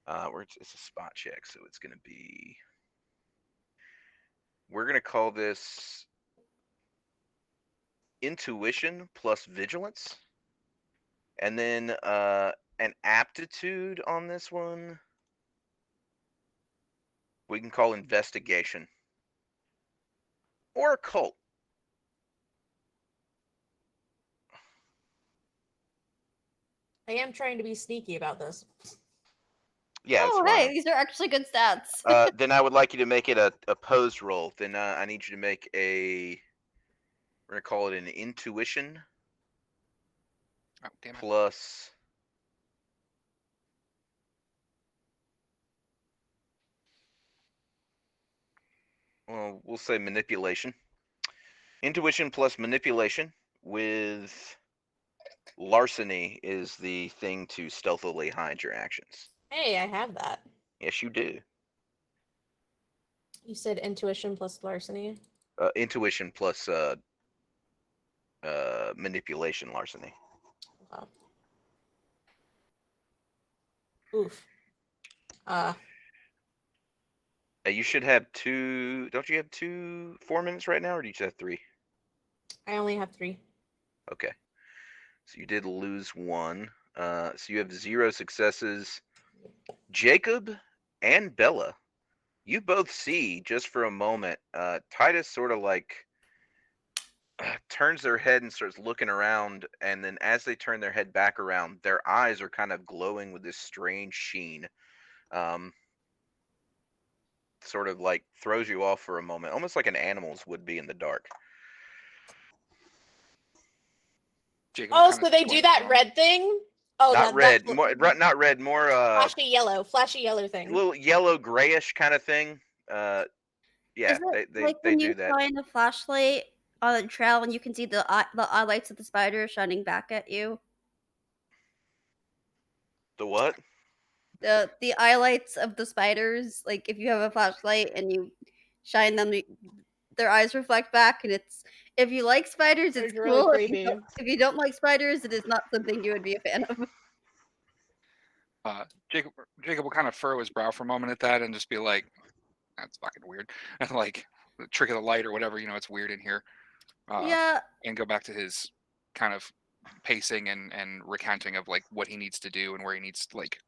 it's a spot check, so it's gonna be, we're gonna call this intuition plus vigilance, and then an aptitude on this one we can call investigation or occult. I am trying to be sneaky about this. Yeah, it's Oh, hey, fine. these are actually good stats. Then I would like you to make it a opposed roll. Then I need you to make a, we're gonna call it an intuition Oh, damn it. plus, well, we'll say manipulation. Intuition plus manipulation with larceny is the thing to stealthily hide your actions. Hey, I have that. Yes, you do. You said intuition plus larceny. Intuition plus manipulation larceny. Wow. Oof. You should have two. Don't you have 4 minutes right now, or do you just have 3? I only have 3. Okay. So you did lose 1. So you have 0 successes. Jacob and Bella, you both see just for a moment, Titus sort of like turns their head and starts looking around, and then as they turn their head back around, their eyes are kind of glowing with this strange sheen. Sort of like throws you off for a moment, almost like an animal's would be in the dark. Jacob Oh, kinda so they do squints that on. red thing? Oh, Not red, more not red, more flashy yellow thing. little yellow grayish kind of thing. Yeah, Is it they like they when do you that. shine a flashlight on a trail and you can see the eye lights of the spider shining back at you? The what? The eye lights of the spiders, like if you have a flashlight and you shine them, their eyes reflect back, and it's if you like spiders, it's It's really cool. creepy. If you don't like spiders, it is not something you would be a fan of. Jacob will kind of furrow his brow for a moment at that and just be like, "That's fucking weird," and like the trick of the light or whatever. It's weird in here. Yeah, And go back to his kind of pacing and recounting of like what he needs to do and where he needs like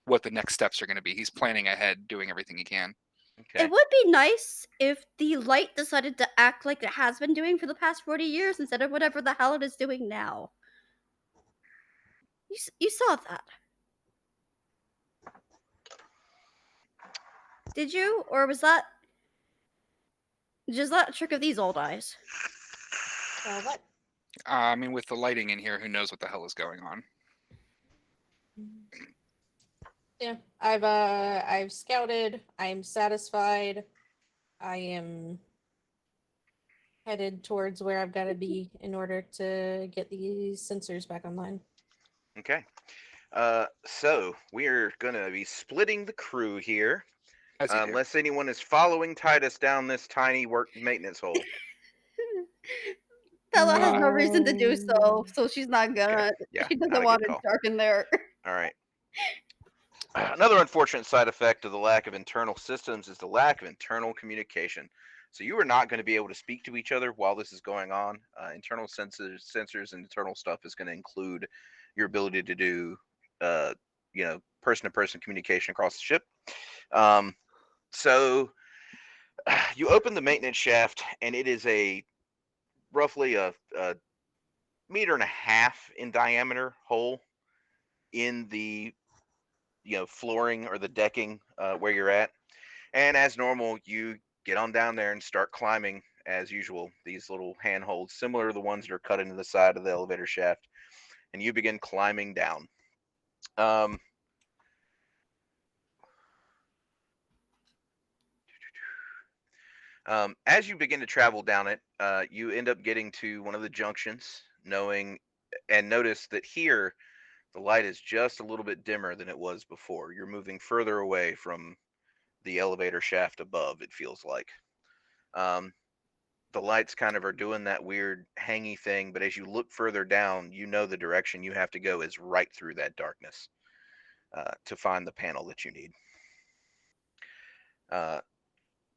what the next steps are going to be. He's planning ahead, doing everything he can. Okay. it would be nice if the light decided to act like it has been doing for the past 40 years instead of whatever the hell it is doing now. You saw that. Did you? Or was that just that a trick of these old eyes? What? I mean, with the lighting in here, who knows what the hell is going on? Yeah, I've scouted. I'm satisfied. I am headed towards where I've got to be in order to get these sensors back online. Okay. So we're gonna be splitting the crew here, As you do. unless anyone is following Titus down this tiny work maintenance hole. Bella has no reason to do so, so she's not gonna. Okay. Yeah, She not doesn't a want good it call. dark in there. All right. Another unfortunate side effect of the lack of internal systems is the lack of internal communication. So you are not going to be able to speak to each other while this is going on. Internal sensors, and internal stuff is going to include your ability to do, person-to-person communication across the ship. So you open the maintenance shaft, and it is roughly a meter and a half in diameter hole in the flooring or the decking where you're at. And as normal, you get on down there and start climbing as usual. These little handholds, similar to the ones that are cut into the side of the elevator shaft, and you begin climbing down. As you begin to travel down it, you end up getting to one of the junctions, knowing and notice that here The light is just a little bit dimmer than it was before. You're moving further away from the elevator shaft above, it feels like. Um, the lights kind of are doing that weird hangy thing, but as you look further down, you know the direction you have to go is right through that darkness to find the panel that you need. Uh,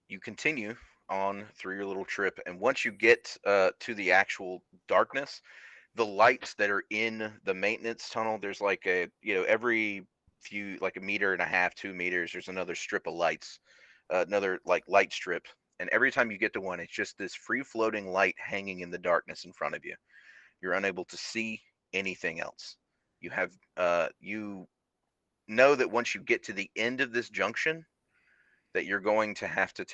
you continue on through your little trip, and once you get to the actual darkness, the lights that are in the maintenance tunnel, there's like every few, like a meter and a half, 2 meters, there's another strip of lights, another like light strip, and every time you get to one, it's just this free floating light hanging in the darkness in front of you. You're unable to see anything else. You know that once you get to the end of this junction, that you're going to have to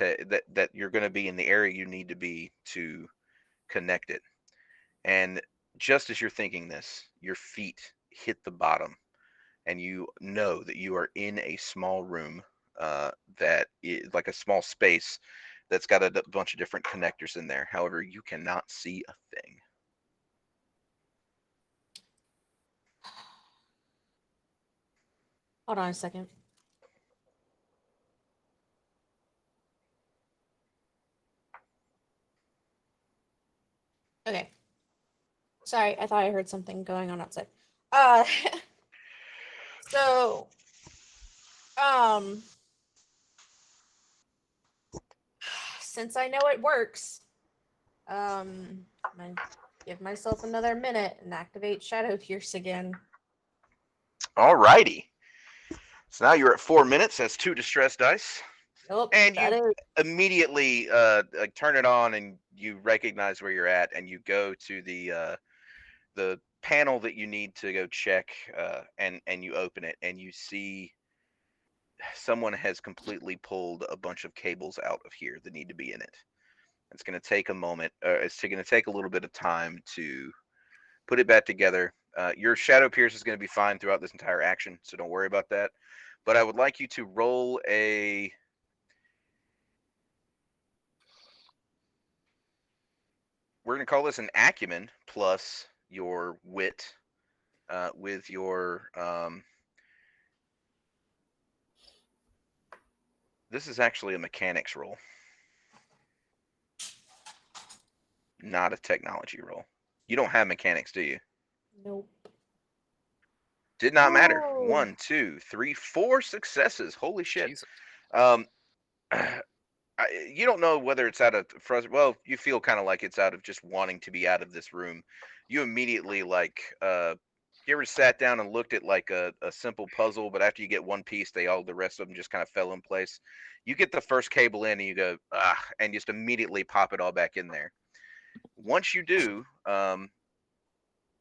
that you're going to be in the area you need to be to connect it. And just as you're thinking this, your feet hit the bottom, and you know that you are in a small room that is like a small space that's got a bunch of different connectors in there. However, you cannot see a thing. Hold on a second. Okay. Sorry, I thought I heard something going on outside. Uh, so, since I know it works, I'm gonna give myself another minute and activate Shadow Pierce again. Alrighty. So now you're at 4 minutes. That's 2 distress dice. Nope, And that you is immediately turn it on, and you recognize where you're at, and you go to the panel that you need to go check, and you open it, and you see someone has completely pulled a bunch of cables out of here that need to be in it. It's going to take a moment. It's going to take a little bit of time to put it back together. Your Shadow Pierce is going to be fine throughout this entire action, so don't worry about that. But I would like you to roll a. We're going to call this an acumen plus your wit with your. This is actually a mechanics roll, not a technology roll. You don't have mechanics, do you? nope. Did not matter. No. 1, 2, 3, 4 successes. Holy shit. Jesus. Um, you don't know whether it's out of well, you feel kind of like it's out of just wanting to be out of this room. You immediately like you ever sat down and looked at like a simple puzzle, but after you get one piece, the rest of them just kind of fell in place. You get the first cable in, and you go and just immediately pop it all back in there. Once you do,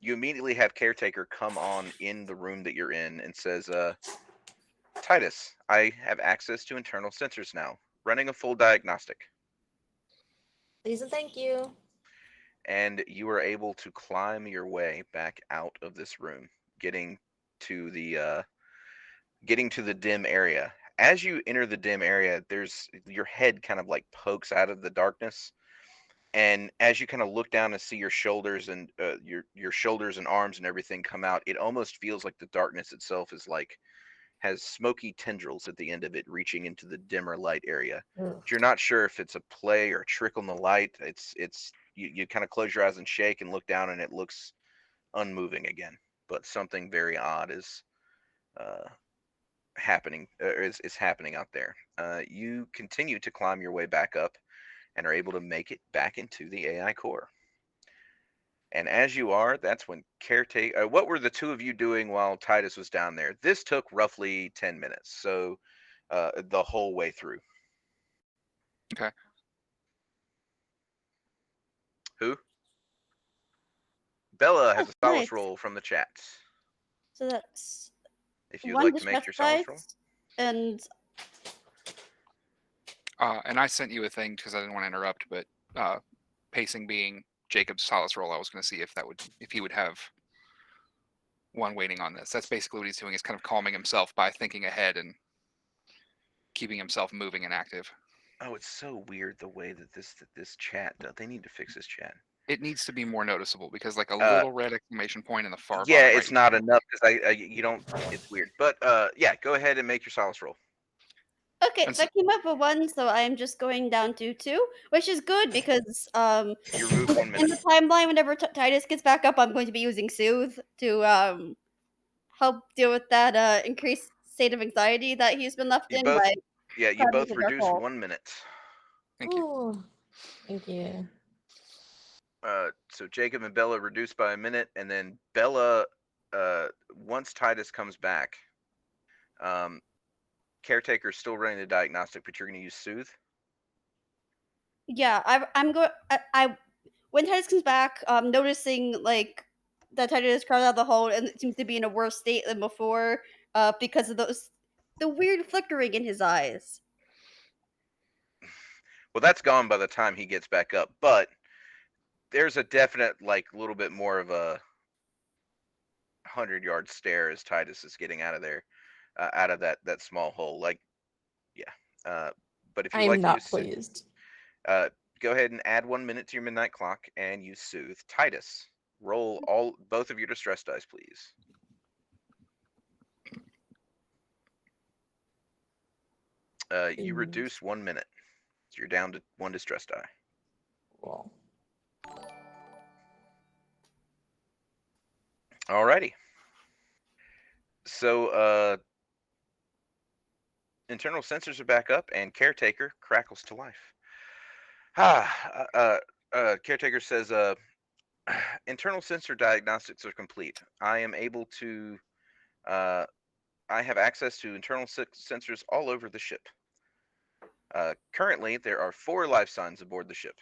you immediately have caretaker come on in the room that you're in and says, Titus, I have access to internal sensors now, running a full diagnostic. Please and thank you. And you are able to climb your way back out of this room, getting to the dim area. As you enter the dim area, there's your head kind of like pokes out of the darkness, and as you kind of look down and see your shoulders and your shoulders and arms and everything come out, it almost feels like the darkness itself is like has smoky tendrils at the end of it reaching into the dimmer light area. Ugh. But you're not sure if it's a play or a trick on the light. It's you kind of close your eyes and shake and look down, and it looks unmoving again. But something very odd is uh, is happening out there. You continue to climb your way back up and are able to make it back into the AI core. And as you are, that's when caretaker. What were the two of you doing while Titus was down there? This took roughly 10 minutes, so the whole way through. Okay. Who? Bella has Oh, a solace nice. roll from the chat. So that's If you'd one like to make your distress solace roll. dice, and And I sent you a thing because I didn't want to interrupt, but pacing being Jacob's solace roll, I was going to see if he would have one waiting on this. That's basically what he's doing, is kind of calming himself by thinking ahead and keeping himself moving and active. Oh, it's so weird the way that this chat does. They need to fix this chat. It needs to be more noticeable because like a Uh, little red exclamation point in the far Yeah, bottom it's right. not enough because you don't. It's weird, but yeah, go ahead and make your solace roll. Okay, And that came up a 1, so I'm just going down to 2, which is good because You remove 1 in minute. the timeline, whenever Titus gets back up, I'm going to be using Soothe to help deal with that increased state of anxiety that he's been left You in both, by yeah, you climbing both the dark reduce hole. 1 minute. thank you. Ooh, thank you. So Jacob and Bella reduced by a minute, and then Bella, once Titus comes back, caretaker's still running the diagnostic, but you're going to use Soothe. Yeah, I'm going. I when Titus comes back, noticing like that Titus crawled out of the hole and it seems to be in a worse state than before, because of the weird flickering in his eyes. Well, that's gone by the time he gets back up, but there's a definite, like, little bit more of a 100-yard stare as Titus is getting out of there, out of that small hole. Like, yeah. But if I you'd am like to not use, pleased. go ahead and add 1 minute to your midnight clock and use Soothe. Titus, roll both of your distress dice, please. You Please. reduce 1 minute, so you're down to 1 distress die. Cool. Alrighty. So internal sensors are back up, and caretaker crackles to life. Caretaker says, internal sensor diagnostics are complete. I am able to. I have access to internal sensors all over the ship. Currently, there are 4 life signs aboard the ship.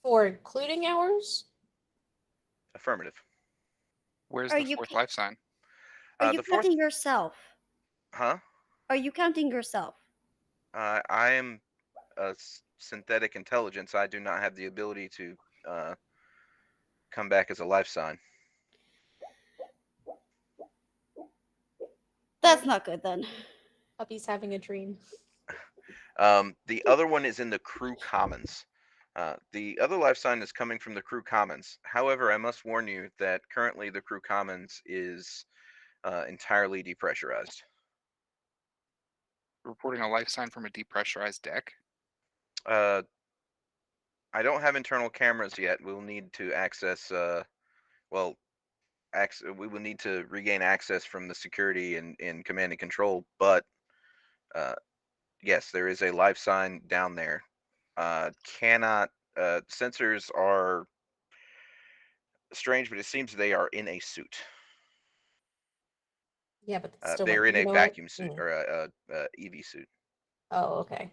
For including ours? Affirmative. Where's Are the you fourth ca- life sign? are you The fourth, counting yourself? huh? Are you counting yourself? I am a synthetic intelligence. I do not have the ability to come back as a life sign. That's not good then. Puppy's having a dream. The other one is in the crew commons. The other life sign is coming from the crew commons. However, I must warn you that currently the crew commons is entirely depressurized. Reporting a life sign from a depressurized deck. Uh, I don't have internal cameras yet. We'll need to access. Well, we will need to regain access from the security in command and control. But yes, there is a life sign down there. Cannot. Sensors are strange, but it seems they are in a suit. Yeah, but it's still They're in you a know what? vacuum suit or a EV suit. Oh, okay.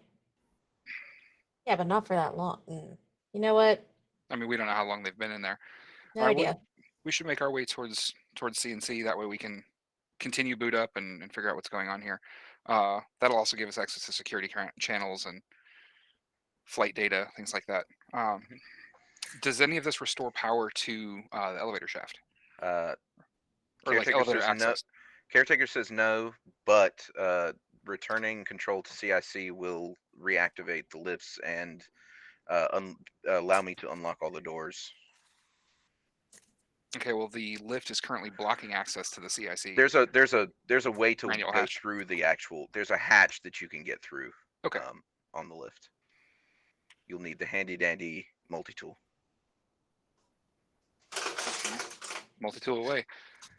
Yeah, but not for that long. You know what? I mean, we don't know how long they've been in there. No All right, idea. we should make our way towards CNC. That way we can continue boot up and figure out what's going on here. That'll also give us access to security channels and flight data, things like that. Does any of this restore power to the elevator shaft Uh, or like Caretaker elevator says no. access? Caretaker says no, but returning control to CIC will reactivate the lifts and allow me to unlock all the doors. Okay, well the lift is currently blocking access to the CIC. There's a way to Manual go hatch. through the actual. There's a hatch that you can get through. Okay. On the lift. You'll need the handy dandy multi-tool. Multi-tool away.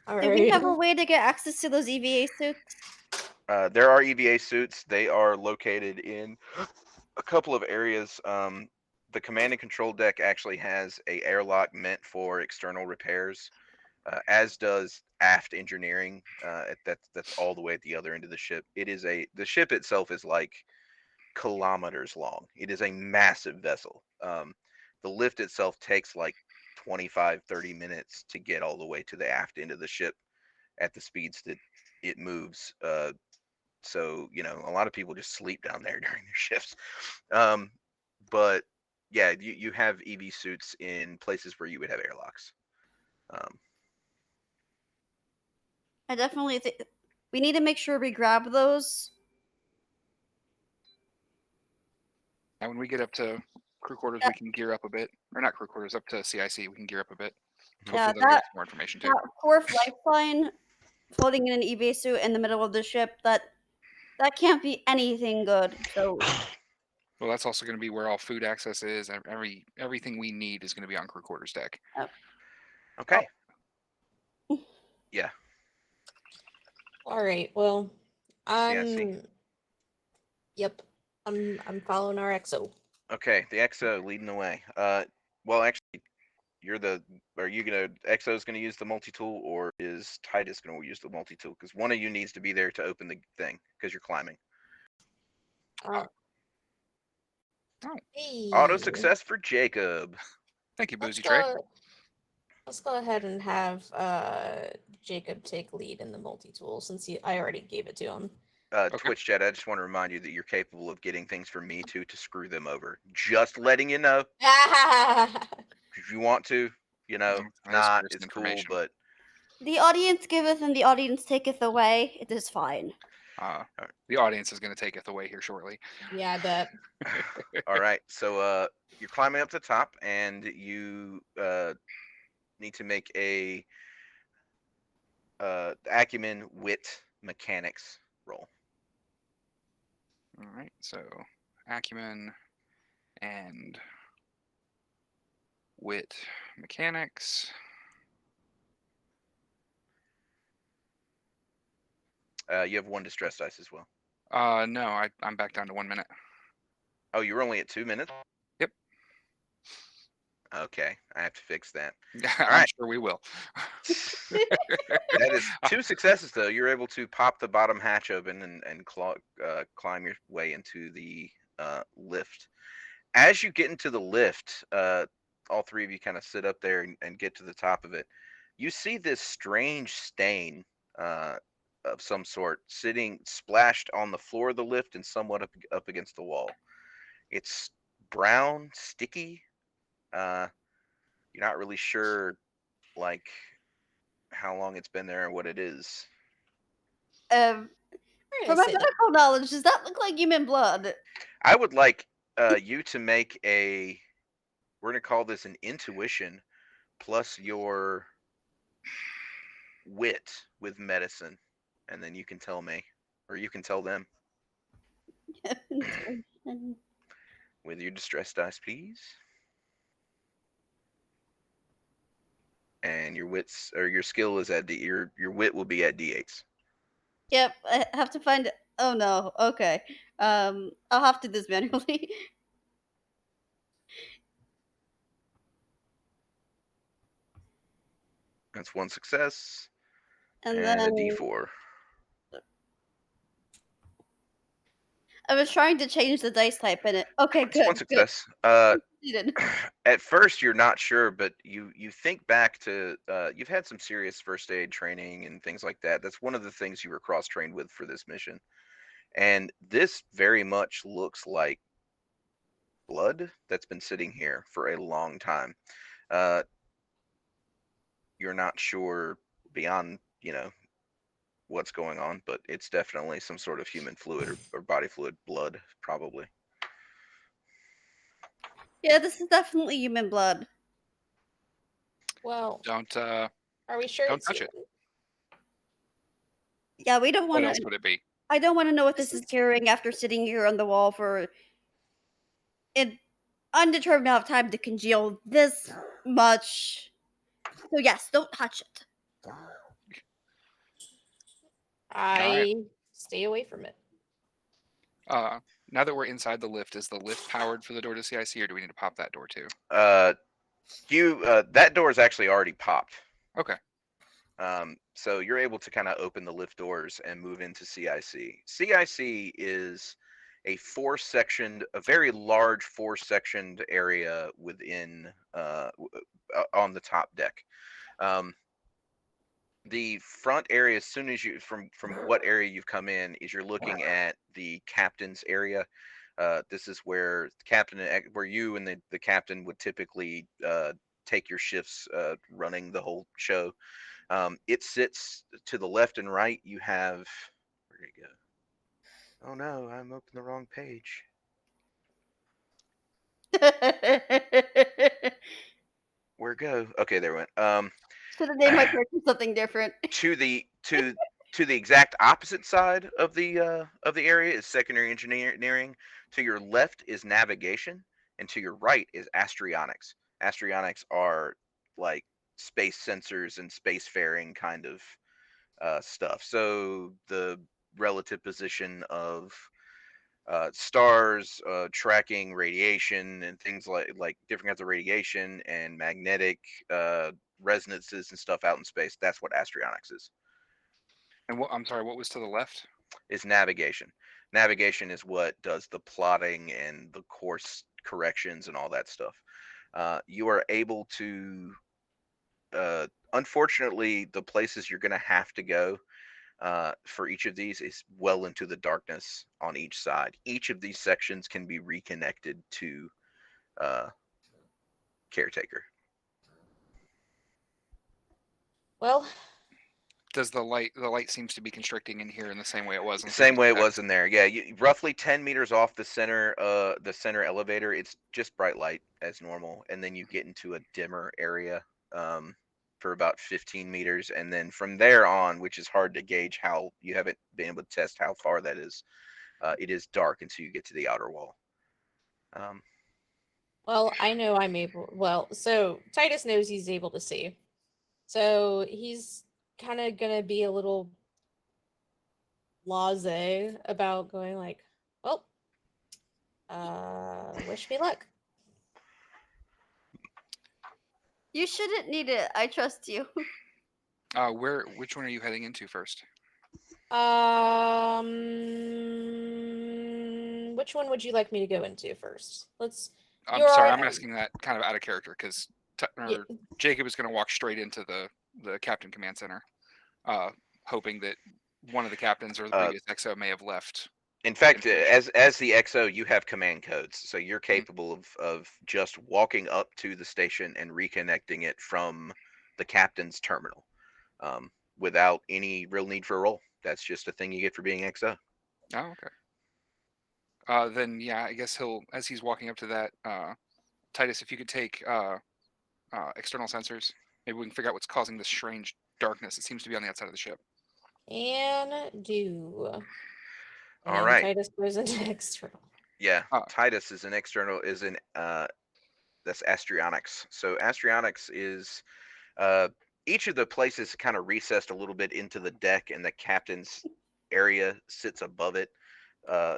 All Do we have a right. way to get access to those EVA suits? There are EVA suits. They are located in a couple of areas. The command and control deck actually has a airlock meant for external repairs, as does aft engineering. That's all the way at the other end of the ship. The ship itself is like kilometers long. It is a massive vessel. The lift itself takes like 25, 30 minutes to get all the way to the aft end of the ship at the speeds that it moves. So a lot of people just sleep down there during their shifts. But yeah, you have EV suits in places where you would have airlocks. I definitely think we need to make sure we grab those. And when we get up to crew quarters, we can gear up a bit. Or not crew quarters, up to CIC, we can gear up a bit. Mhm. Yeah, Hopefully they'll give us more information too. that fourth lifeline floating in an eBay suit in the middle of the ship, that can't be anything good. So Well, that's also going to be where all food access is. Everything we need is going to be on crew quarters deck. Okay. Yeah. All right. Well, CIC. Yep. I'm following our XO. Okay, the EXO leading the way. Well, actually, are you gonna EXO's gonna use the multi-tool, or is Titus gonna use the multi-tool? Because one of you needs to be there to open the thing, because you're climbing. Uh, Oh. hey. Auto success for Jacob. Thank you, Let's Boozy Trey. go. Let's go ahead and have Jacob take lead in the multi-tool since I already gave it to him. Okay. Twitch chat, I just want to remind you that you're capable of getting things from me too to screw them over. Just letting you know. If you want to, That is not, first it's cool, information. but the audience giveth and the audience taketh away. It is fine. The audience is going to take it away here shortly. Yeah, I bet. all right. So you're climbing up to the top, and you need to make a acumen wit mechanics roll. All right, so acumen and wit mechanics. You have one distress dice as well. No, I'm back down to 1 minute. Oh, you're only at 2 minutes? Yep. Okay, I have to fix that. I'm right. sure we will. That is 2 successes, though. You're able to pop the bottom hatch open and climb your way into the lift. As you get into the lift, all three of you kind of sit up there and get to the top of it. You see this strange stain of some sort sitting splashed on the floor of the lift and somewhat up against the wall. It's brown, sticky. You're not really sure, like, how long it's been there and what it is. From my medical knowledge, does that look like human blood? I would like you to make a. We're gonna call this an intuition plus your wit with medicine, and then you can tell me, or you can tell them with your distress dice, please. And your wits or your skill is at your wit will be at d8s. Yep, I have to find it. Oh no. Okay. I'll have to do this manually. That's one success and and then a d4. I was trying to change the dice type in it. Okay, That's good. one success. Good. At first you're not sure, but you think back to you've had some serious first aid training and things like that. That's one of the things you were cross trained with for this mission, and this very much looks like blood that's been sitting here for a long time. You're not sure beyond what's going on, but it's definitely some sort of human fluid or body fluid, blood probably. Yeah, this is definitely human blood. Well, Don't are we sure don't it's touch it. human? Yeah, we don't want What else to. would it be? I don't want to know what this is carrying after sitting here on the wall for an undetermined amount of time to congeal this much. So yes, don't touch it. I stay away from it. Now that we're inside the lift, is the lift powered for the door to CIC, or do we need to pop that door too? That door is actually already popped. Okay. So you're able to kind of open the lift doors and move into CIC. CIC is a very large four-sectioned area within on the top deck. The front area, as soon as you from what area you've come in, is you're looking at the captain's area. This is where where you and the captain would typically take your shifts running the whole show. It sits to the left and right. You have where did it go? Oh no, I'm open the wrong page. Where go? Okay, there went. Should have named my character something different. To the exact opposite side of the area is secondary engineering. To your left is navigation, and to your right is astronautics. Astronautics are like space sensors and spacefaring kind of stuff. So the relative position of stars, tracking radiation and things like different kinds of radiation and magnetic resonances and stuff out in space. That's what astronautics is. And what? I'm sorry. What was to the left? Is navigation. Navigation is what does the plotting and the course corrections and all that stuff. You are able to, unfortunately, the places you're going to have to go for each of these is well into the darkness on each side. Each of these sections can be reconnected to uh, Caretaker. Well, Does the light seems to be constricting in here in the same way it was? In the Same way it previous was in there. Yeah, roughly 10 meters off the center elevator, it's just bright light as normal, and then you get into a dimmer area for about 15 meters, and then from there on, which is hard to gauge, how you haven't been able to test how far that is, it is dark until you get to the outer wall. well, I know I'm able. Well, so Titus knows he's able to see, so he's kind of gonna be a little blasé about going like, well, wish me luck. You shouldn't need it. I trust you. Which one are you heading into first? Which one would you like me to go into first? Let's. I'm sorry. I'm asking that kind of out of character because Yeah. Jacob is going to walk straight into the captain command center, hoping that one of the captains or the previous XO may have left. In fact, as the XO, you have command codes, so you're capable of just walking up to the station and reconnecting it from the captain's terminal, without any real need for a roll. That's just a thing you get for being XO. Oh, okay. Then yeah, I guess as he's walking up to that, Titus, if you could take external sensors, maybe we can figure out what's causing this strange darkness. It seems to be on the outside of the ship. And do. And All right. Titus goes into external. Yeah, Titus is an external, that's Astrionics. So Astrionics is each of the places kind of recessed a little bit into the deck, and the captain's area sits above it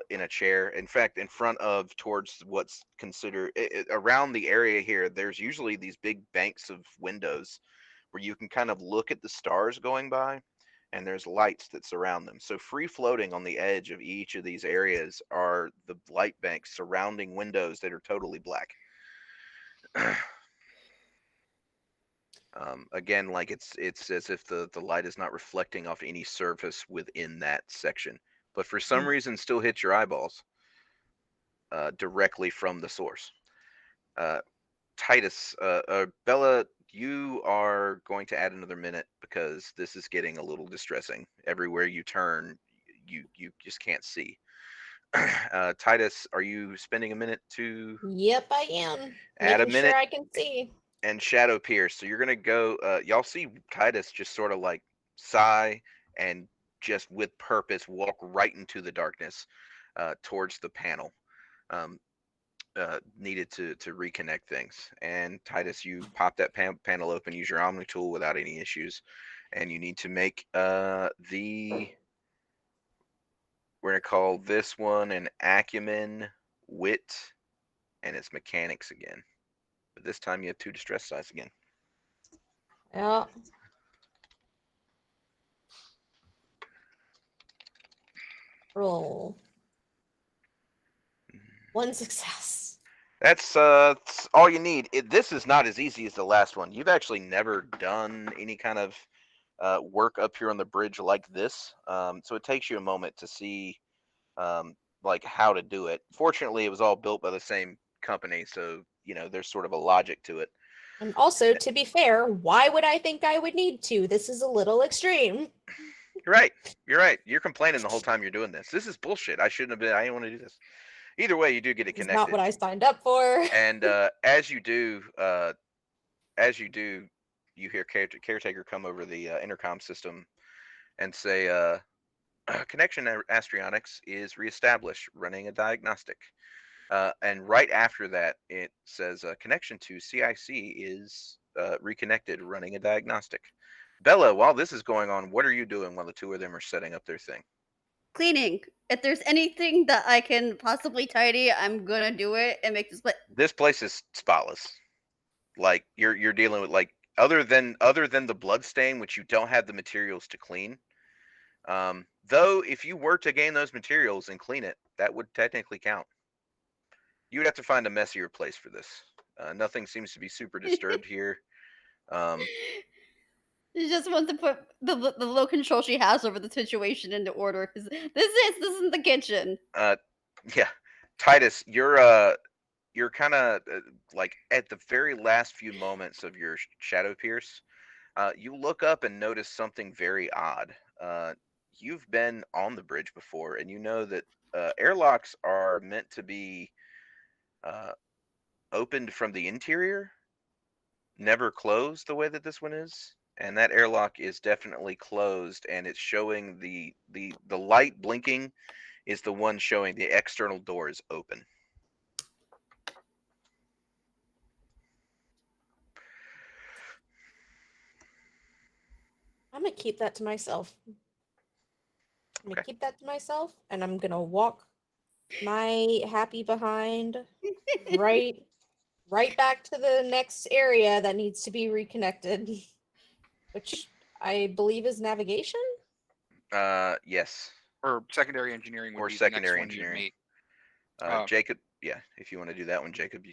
in a chair. In fact, in front of towards what's considered around the area here, there's usually these big banks of windows where you can kind of look at the stars going by, and there's lights that surround them. So free floating on the edge of each of these areas are the light banks surrounding windows that are totally black. Again, like it's as if the light is not reflecting off any surface within that section, but for some reason still hits your eyeballs directly from the source. Titus, Bella, you are going to add another minute because this is getting a little distressing. Everywhere you turn, you just can't see. Titus, are you spending a minute to? Yep, I am. Add a Making minute. sure I can see. And Shadow Pierce. So you're gonna go. Y'all see Titus just sort of like sigh and just with purpose walk right into the darkness towards the panel. Needed to reconnect things. And Titus, you pop that panel open, use your Omni tool without any issues, and you need to make we're gonna call this one an acumen, wit, and it's mechanics again. But this time you have 2 distress dice again. Yeah. Roll. 1 success. That's all you need. This is not as easy as the last one. You've actually never done any kind of work up here on the bridge like this, so it takes you a moment to see like how to do it. Fortunately, it was all built by the same company, so there's sort of a logic to it. And also, to be fair, why would I think I would need to? This is a little extreme. You're right. You're complaining the whole time you're doing this. This is bullshit. I shouldn't have been. I didn't want to do this. Either way, you do get it It's not connected. what I signed up for. And as you do, you hear caretaker come over the intercom system and say, "Connection Astrionics is reestablished, running a diagnostic." And right after that, it says, "Connection to CIC is reconnected, running a diagnostic." Bella, while this is going on, what are you doing while the two of them are setting up their thing? Cleaning. If there's anything that I can possibly tidy, I'm gonna do it and make this. But This place is spotless. Like you're dealing with like other than the blood stain, which you don't have the materials to clean. Though if you were to gain those materials and clean it, that would technically count. You would have to find a messier place for this. Nothing seems to be super disturbed here. Um, she just wants to put the low control she has over the situation into order. 'Cause this isn't the kitchen. yeah, Titus, you're kind of like at the very last few moments of your shadow pierce. You look up and notice something very odd. You've been on the bridge before, and you know that airlocks are meant to be uh, opened from the interior, never closed the way that this one is. And that airlock is definitely closed, and it's showing the light blinking is the one showing the external door is open. I'm gonna keep that to myself. I'm gonna Okay. keep that to myself, and I'm gonna walk my happy behind right back to the next area that needs to be reconnected, which I believe is navigation. Yes. Or secondary engineering would Or be the next secondary one you'd engineering. meet. Jacob, yeah, if you want to do that one, Jacob.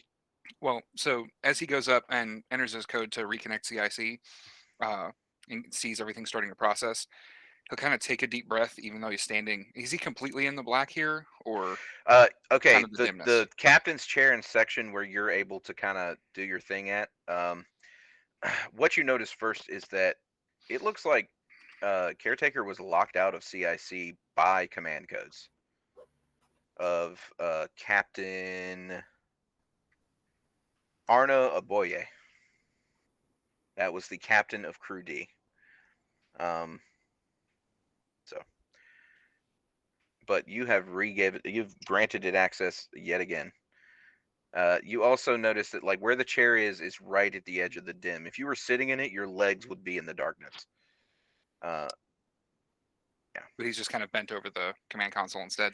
Well, so as he goes up and enters his code to reconnect CIC, and sees everything starting to process, he'll kind of take a deep breath, even though he's standing. Is he completely in the black here, or Okay, kind of the the dimness? captain's chair and section where you're able to kind of do your thing at. What you notice first is that it looks like caretaker was locked out of CIC by command codes of Captain Arna Aboye. That was the captain of Crew D. So, but you've granted it access yet again. You also notice that like where the chair is right at the edge of the dim. If you were sitting in it, your legs would be in the darkness. Uh, But he's just kind of bent over the command console instead.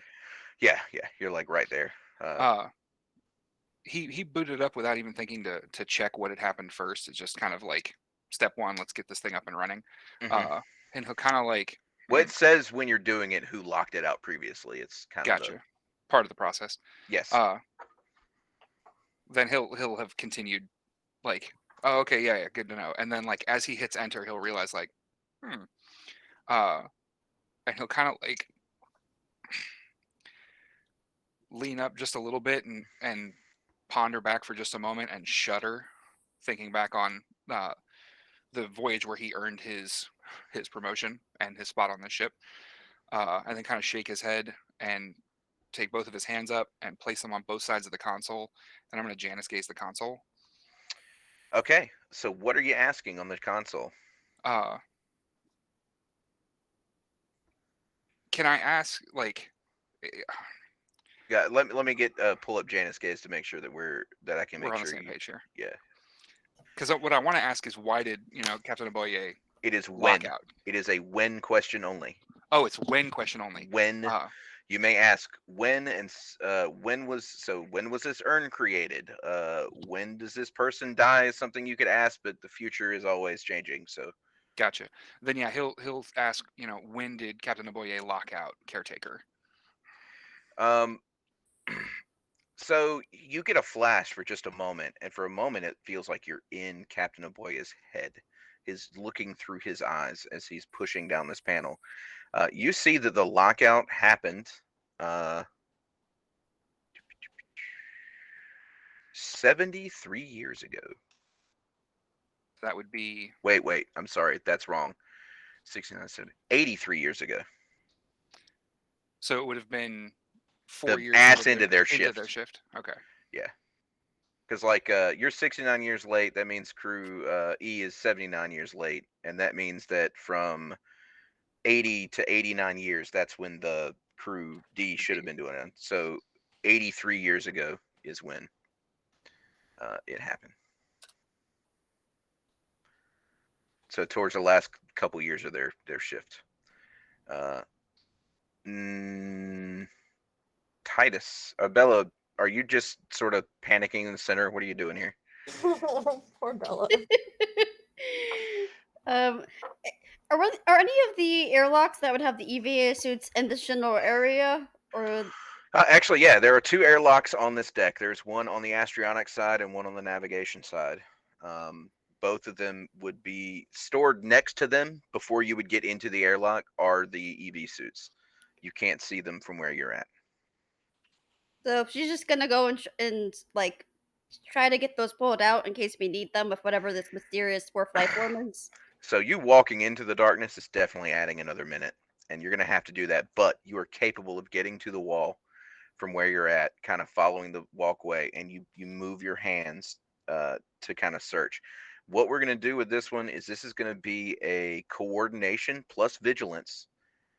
yeah, you're like right there. He booted up without even thinking to check what had happened first. It's just kind of like step one, let's get this thing up and running. Mhm. And he'll kind of like, Well, it says when you're doing it who locked it out previously. It's kind of gotcha, part of the process. yes. Then he'll have continued like, oh, okay, yeah, good to know. And then like as he hits enter, he'll realize like, uh, and he'll kind of like lean up just a little bit and ponder back for just a moment and shudder, thinking back on the voyage where he earned his promotion and his spot on the ship, and then kind of shake his head and take both of his hands up and place them on both sides of the console. And I'm going to Janus gaze the console. Okay, so what are you asking on the console? Can I ask like? Yeah, let me get pull up Janus Gaze to make sure that I can make We're on the sure same page here. Yeah. Because what I want to ask is why did Captain Aboye It is lock when. out? It is a when question only. Oh, it's when question only. When you may ask when and when was this urn created? When does this person die? Is something you could ask, but the future is always changing. So Gotcha. Then yeah, he'll ask, when did Captain Aboye lock out caretaker? um so you get a flash for just a moment, and for a moment it feels like you're in Captain Aboya's head. Is looking through his eyes as he's pushing down this panel. You see that the lockout happened 73 years ago. That would be Wait, I'm sorry, that's wrong. 69, 70, 83 years ago. so it would have been 4 The years ass into their into shift. their shift. Okay. Yeah. Because like you're 69 years late, that means crew E is 79 years late, and that means that from 80 to 89 years, that's when the crew D should have been doing it. So 83 years ago is when it happened. So towards the last couple years of their shift. Uh, mm, Titus, Bella, are you just sort of panicking in the center? What are you doing here? Poor Bella. um, are any of the airlocks that would have the EVA suits in the general area, or Actually, yeah, there are two airlocks on this deck. There's one on the astronautics side and one on the navigation side. Both of them would be stored next to them before you would get into the airlock are the EV suits. You can't see them from where you're at. so she's just gonna go and like try to get those pulled out in case we need them with whatever this mysterious fourth life form is? So you walking into the darkness is definitely adding another minute, and you're going to have to do that. But you are capable of getting to the wall from where you're at, kind of following the walkway, and you move your hands to kind of search. What we're going to do with this one is this is going to be a coordination plus vigilance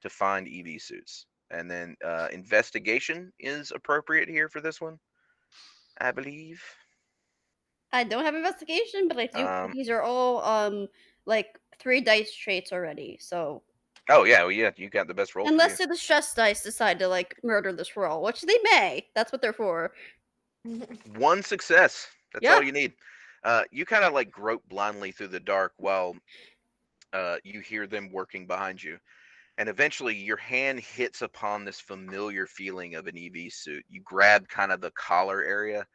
to find EV suits, and then investigation is appropriate here for this one, I believe. I don't have investigation, but I do. Um, These are all like 3 dice traits already. So oh yeah, well, yeah, you got the best roll for you. unless the stress dice decide to like murder this roll, which they may, that's what they're for. One success. That's Yeah. all you need. You kind of like grope blindly through the dark while you hear them working behind you. And eventually your hand hits upon this familiar feeling of an EV suit. You grab kind of the collar area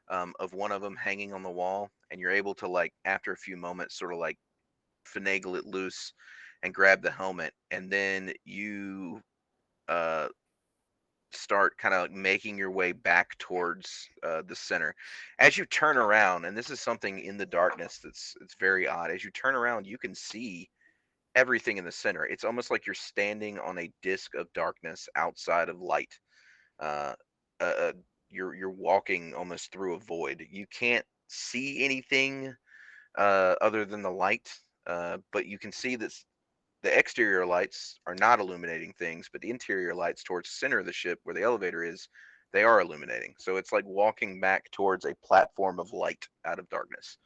of one of them hanging on the wall, and you're able to, like, after a few moments, sort of like finagle it loose and grab the helmet. And then you uh, start kind of making your way back towards the center. As you turn around, and this is something in the darkness that's it's very odd. As you turn around, you can see everything in the center. It's almost like you're standing on a disk of darkness outside of light. Uh, uh, uh, you're walking almost through a void. You can't see anything other than the light, but you can see that the exterior lights are not illuminating things, but the interior lights towards the center of the ship where the elevator is, they are illuminating. So it's like walking back towards a platform of light out of darkness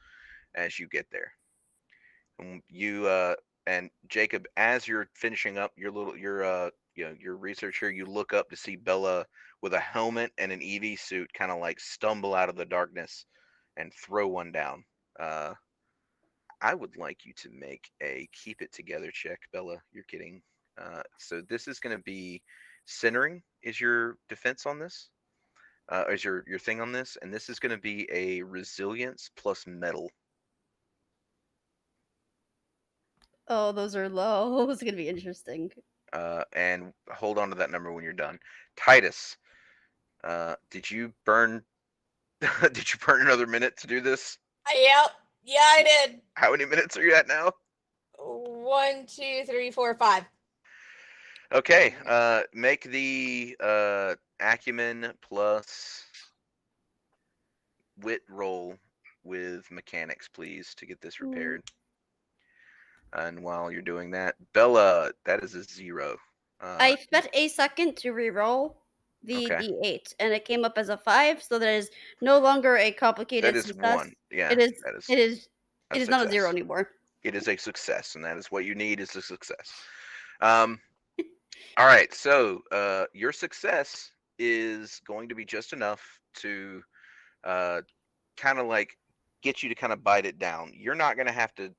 as you get there. You and Jacob, as you're finishing up your research here, you look up to see Bella with a helmet and an EV suit kind of like stumble out of the darkness and throw one down. Uh, I would like you to make a keep it together check, Bella. You're getting so this is going to be centering is your defense on this, is your thing on this, and this is going to be a resilience plus metal. Oh, those are low. It's gonna be interesting. And hold on to that number when you're done. Titus, did you burn? Did you burn another minute to do this? Yep. Yeah, I did. How many minutes are you at now? 1, 2, 3, 4, 5. Okay. Make the acumen plus wit roll with mechanics, please, to get this repaired. And while you're doing that, Bella, that is a 0. I spent a second to re-roll the Okay. d8, and it came up as a 5, so that is no longer a complicated That is success. 1. Yeah, It is. that is It is. a It is not a 0 success. anymore. It is a success, and that is what you need is a success. Um, all right, so your success is going to be just enough to kind of like get you to kind of bite it down. You're not going to have to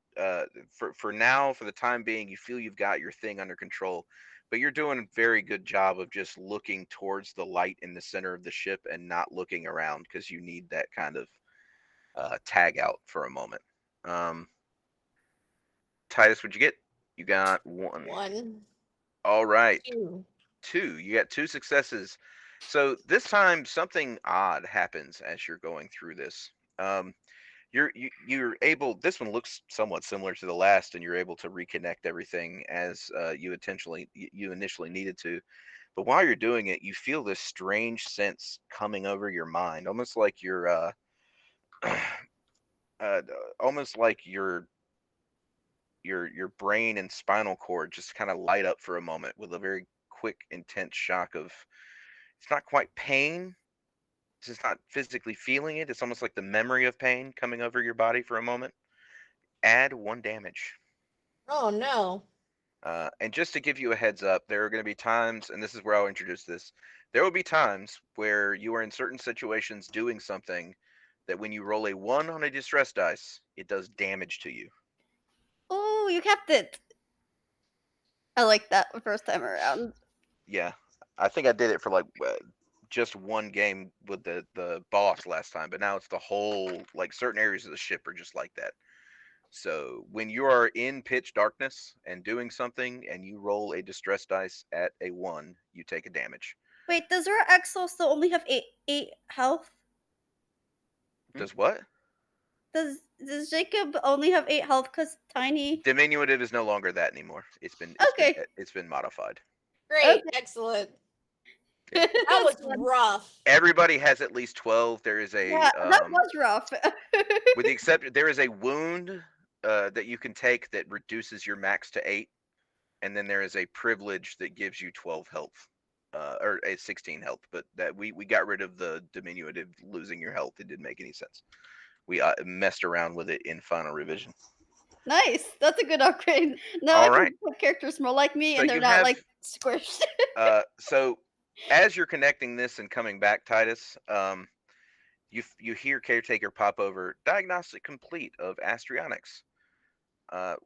for now, for the time being, you feel you've got your thing under control, but you're doing a very good job of just looking towards the light in the center of the ship and not looking around because you need that kind of tag out for a moment. Titus, what'd you get? You got 1. 1, All right. 2. 2. You got 2 successes. So this time something odd happens as you're going through this. You're able. This one looks somewhat similar to the last, and you're able to reconnect everything as you initially needed to. But while you're doing it, you feel this strange sense coming over your mind, almost like uh, almost like your brain and spinal cord just kind of light up for a moment with a very quick, intense shock of, it's not quite pain. It's just not physically feeling it. It's almost like the memory of pain coming over your body for a moment. Add 1 damage. Oh no. And just to give you a heads up, there are going to be times, and this is where I'll introduce this. There will be times where you are in certain situations doing something that when you roll a 1 on a distress dice, it does damage to you. Oh, you kept it. I like that first time around. Yeah, I think I did it for like just 1 game with the boss last time, but now it's the whole, like certain areas of the ship are just like that. So when you are in pitch darkness and doing something and you roll a distress dice at a 1, you take a damage. Wait, does our Exo still only have eight health? Does what? Does Jacob only have 8 health because Tiny? Diminutive is no longer that anymore. Okay. It's been modified. Great. Okay. Excellent. Yeah. That was rough. Everybody has at least 12. There is a Yeah, that was rough. with the exception, there is a wound that you can take that reduces your max to 8, and then there is a privilege that gives you 12 health, or a 16 health. But that we got rid of the diminutive losing your health. It didn't make any sense. We messed around with it in final revision. Nice. That's a good upgrade. Now All I can right. put characters more like me, So and they're you not have like squished. so as you're connecting this and coming back, Titus, you hear caretaker pop over. Diagnostic complete of Astrionics. Uh,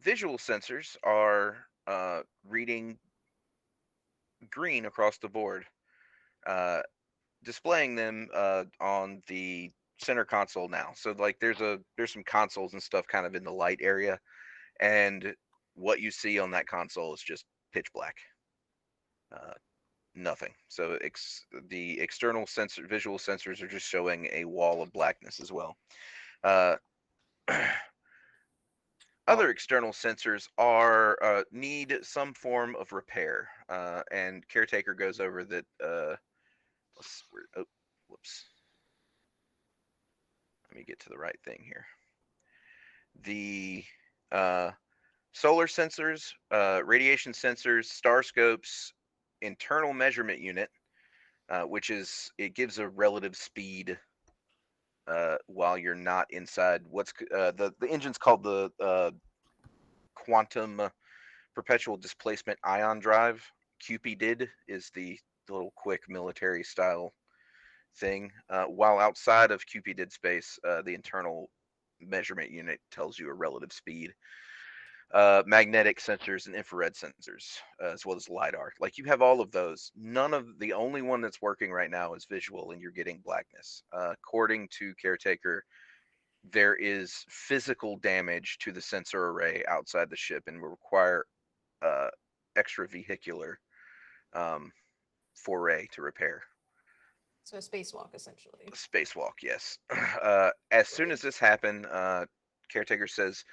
Visual sensors are reading green across the board, uh, displaying them on the center console now. So like there's some consoles and stuff kind of in the light area, and what you see on that console is just pitch black. Uh, Nothing. So the external sensor, visual sensors are just showing a wall of blackness as well. Uh, Other external sensors are need some form of repair, and caretaker goes over that. Oh, whoops. Let me get to the right thing here. The solar sensors, radiation sensors, star scopes, internal measurement unit, which is it gives a relative speed while you're not inside. The engine's called the quantum perpetual displacement ion drive. Cupid is the little quick military style thing. While outside of Cupid space, the internal measurement unit tells you a relative speed. Magnetic sensors and infrared sensors, as well as LiDAR. Like you have all of those. The only one that's working right now is visual, and you're getting blackness. According to Caretaker, there is physical damage to the sensor array outside the ship and will require extra vehicular foray to repair. So a spacewalk, essentially. Spacewalk, yes. As soon as this happened, Caretaker says,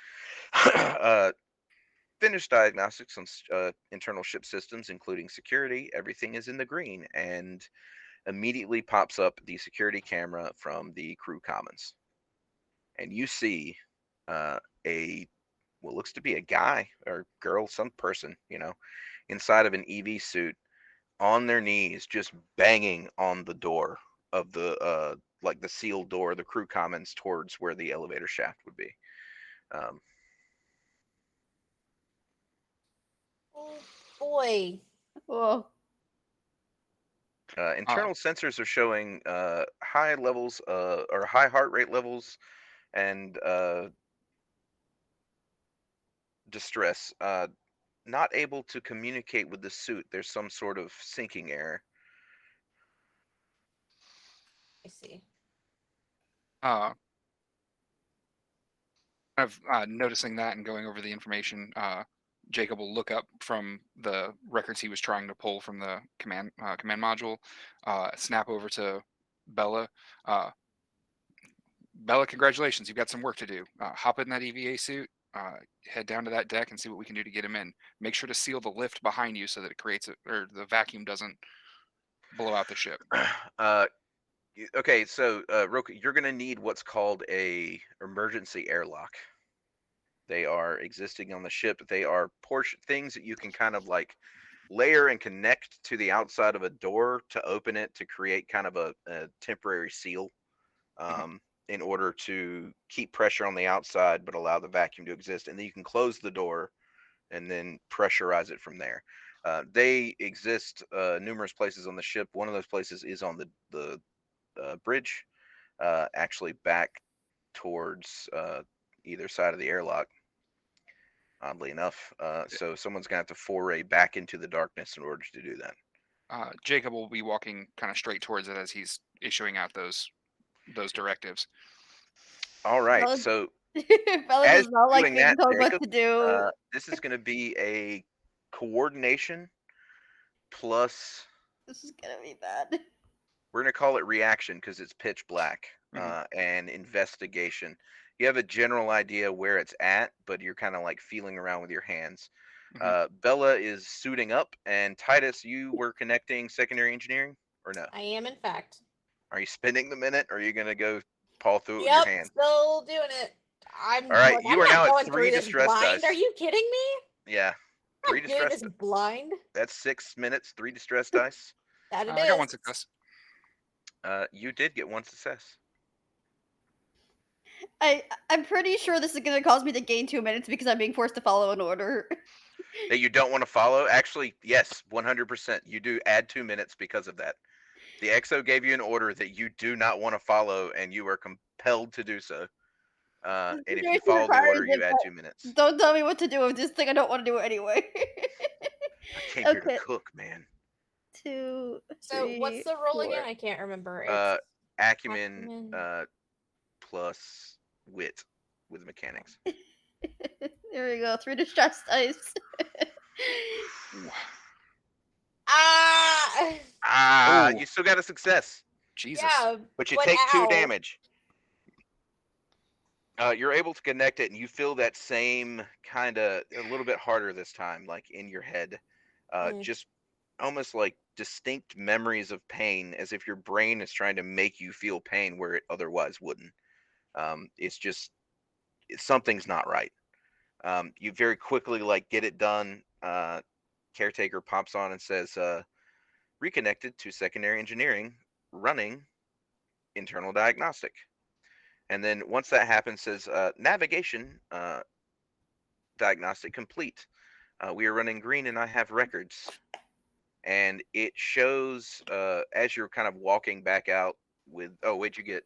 finished diagnostics on internal ship systems, including security. Everything is in the green, and immediately pops up the security camera from the crew commons. And you see a what looks to be a guy or girl, some person, inside of an EV suit on their knees, just banging on the door of the like the sealed door, the crew commons towards where the elevator shaft would be. Um, Oh boy. Whoa. Internal sensors are showing high levels or high heart rate levels and distress. Not able to communicate with the suit. There's some sort of syncing error. I see. Kind of noticing that and going over the information, Jacob will look up from the records he was trying to pull from the command module, snap over to Bella. Bella, congratulations, you've got some work to do. Hop in that EVA suit. head down to that deck and see what we can do to get him in. Make sure to seal the lift behind you so that it creates or the vacuum doesn't blow out the ship. Okay, so Roku, you're gonna need what's called a emergency airlock. They are existing on the ship. They are things that you can kind of like layer and connect to the outside of a door to open it to create kind of a temporary seal, in order to keep pressure on the outside but allow the vacuum to exist. And then you can close the door and then pressurize it from there. They exist numerous places on the ship. One of those places is on the bridge, actually back towards either side of the airlock. Oddly enough, so someone's gonna have to foray back into the darkness in order to do that. Jacob will be walking kind of straight towards it as he's issuing out those directives. All right, Bella, so Bella as does not like doing being that, told what Jacob, to do. this is gonna be a coordination plus. This is gonna be bad. We're gonna call it reaction because it's pitch black, and investigation. You have a general idea where it's at, but you're kind of like feeling around with your hands. Bella is suiting up, and Titus, you were connecting secondary engineering, or no? I am, in fact. Are you spending the minute, or are you gonna go paw through it with Yep, your hand? still doing it. I'm All right, like, you I'm are not now at going 3 through this distress blind. dice. Are you kidding me? Yeah, I'm 3 not doing distress. this blind. That's 6 minutes. 3 distress dice. That it I got one is. success. You did get 1 success. I'm pretty sure this is gonna cause me to gain 2 minutes because I'm being forced to follow an order. That you don't want to follow? Actually, yes, 100%. You do add 2 minutes because of that. The XO gave you an order that you do not want to follow, and you are compelled to do so. And if you Situation follow the requires order, you it, add but 2 minutes. Don't tell me what to do with this thing. I don't want to do it anyway. I came here to Okay. cook, man. 2, So 3, what's the roll 4. again? I can't remember. It's Acumen, plus wit with mechanics. There we go. 3 distress dice. ah, You still got a success, Jesus. yeah, but you but take 2 ow. damage. You're able to connect it, and you feel that same kind of a little bit harder this time, like in your head, just almost like distinct memories of pain, as if your brain is trying to make you feel pain where it otherwise wouldn't. It's just something's not right. You very quickly like get it done. Caretaker pops on and says, "Reconnected to secondary engineering, running internal diagnostic." And then once that happens, says navigation diagnostic complete. We are running green, and I have records. And it shows as you're kind of walking back out with. Oh, wait, you get.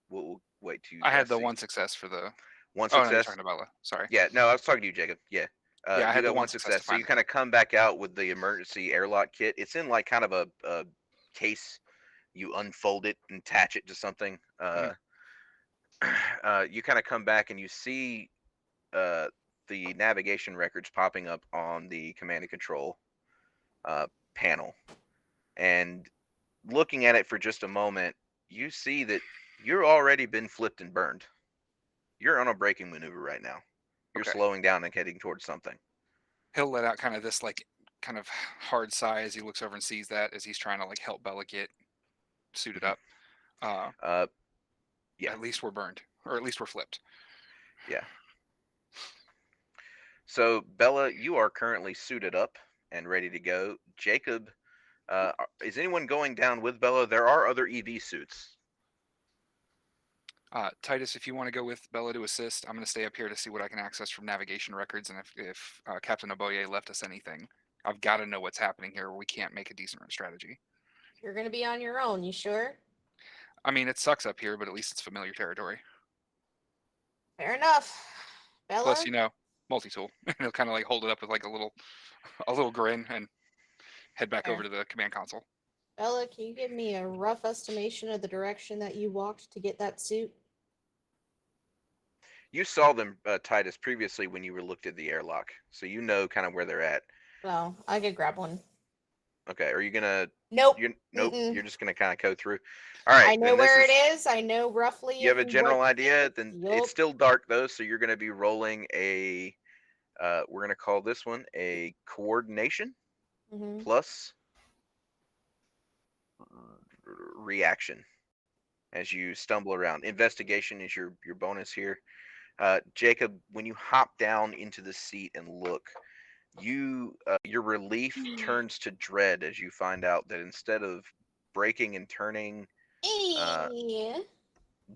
We'll wait to. I had the see. 1 success for the. 1 Oh, no, you're success. talking to Bella. Sorry. Yeah, no, I was talking to you, Jacob. Yeah. Yeah, I You had the got 1 1 success to success. So you find kind of come back out with the emergency airlock kit. It's in like kind of a case. You unfold it and attach it to something. You kind of come back and you see the navigation records popping up on the command and control panel. And looking at it for just a moment, you see that you're already been flipped and burned. You're on a braking maneuver right now. You're Okay. slowing down and heading towards something. He'll let out kind of this like kind of hard sigh as he looks over and sees that as he's trying to like help Bella get suited up. Yeah. At least we're burned, or at least we're flipped. Yeah. So Bella, you are currently suited up and ready to go. Jacob, is anyone going down with Bella? There are other EV suits. Titus, if you want to go with Bella to assist, I'm going to stay up here to see what I can access from navigation records, and if Captain Oboye left us anything, I've got to know what's happening here, or we can't make a decent strategy. You're gonna be on your own. You sure? I mean, it sucks up here, but at least it's familiar territory. Fair enough. Bella. Plus, you know, multi-tool. He'll kind of like hold it up with like a little grin and head back over to the command console. Bella, can you give me a rough estimation of the direction that you walked to get that suit? You saw them, Titus, previously when you were looked at the airlock, so you know kind of where they're at. Well, I could grab one. Okay, are you gonna? Nope. Nope. Mm-mm. You're just gonna kind of go through. All right. I know then this where is, it is. I know roughly. You have a in general what- idea. Then it's Yup. still dark though, so you're gonna be rolling a. We're gonna call this one a coordination Mhm. plus reaction as you stumble around. Investigation is your bonus here. Jacob, when you hop down into the seat and look, your relief turns to dread as you find out that instead of braking and turning Yeah.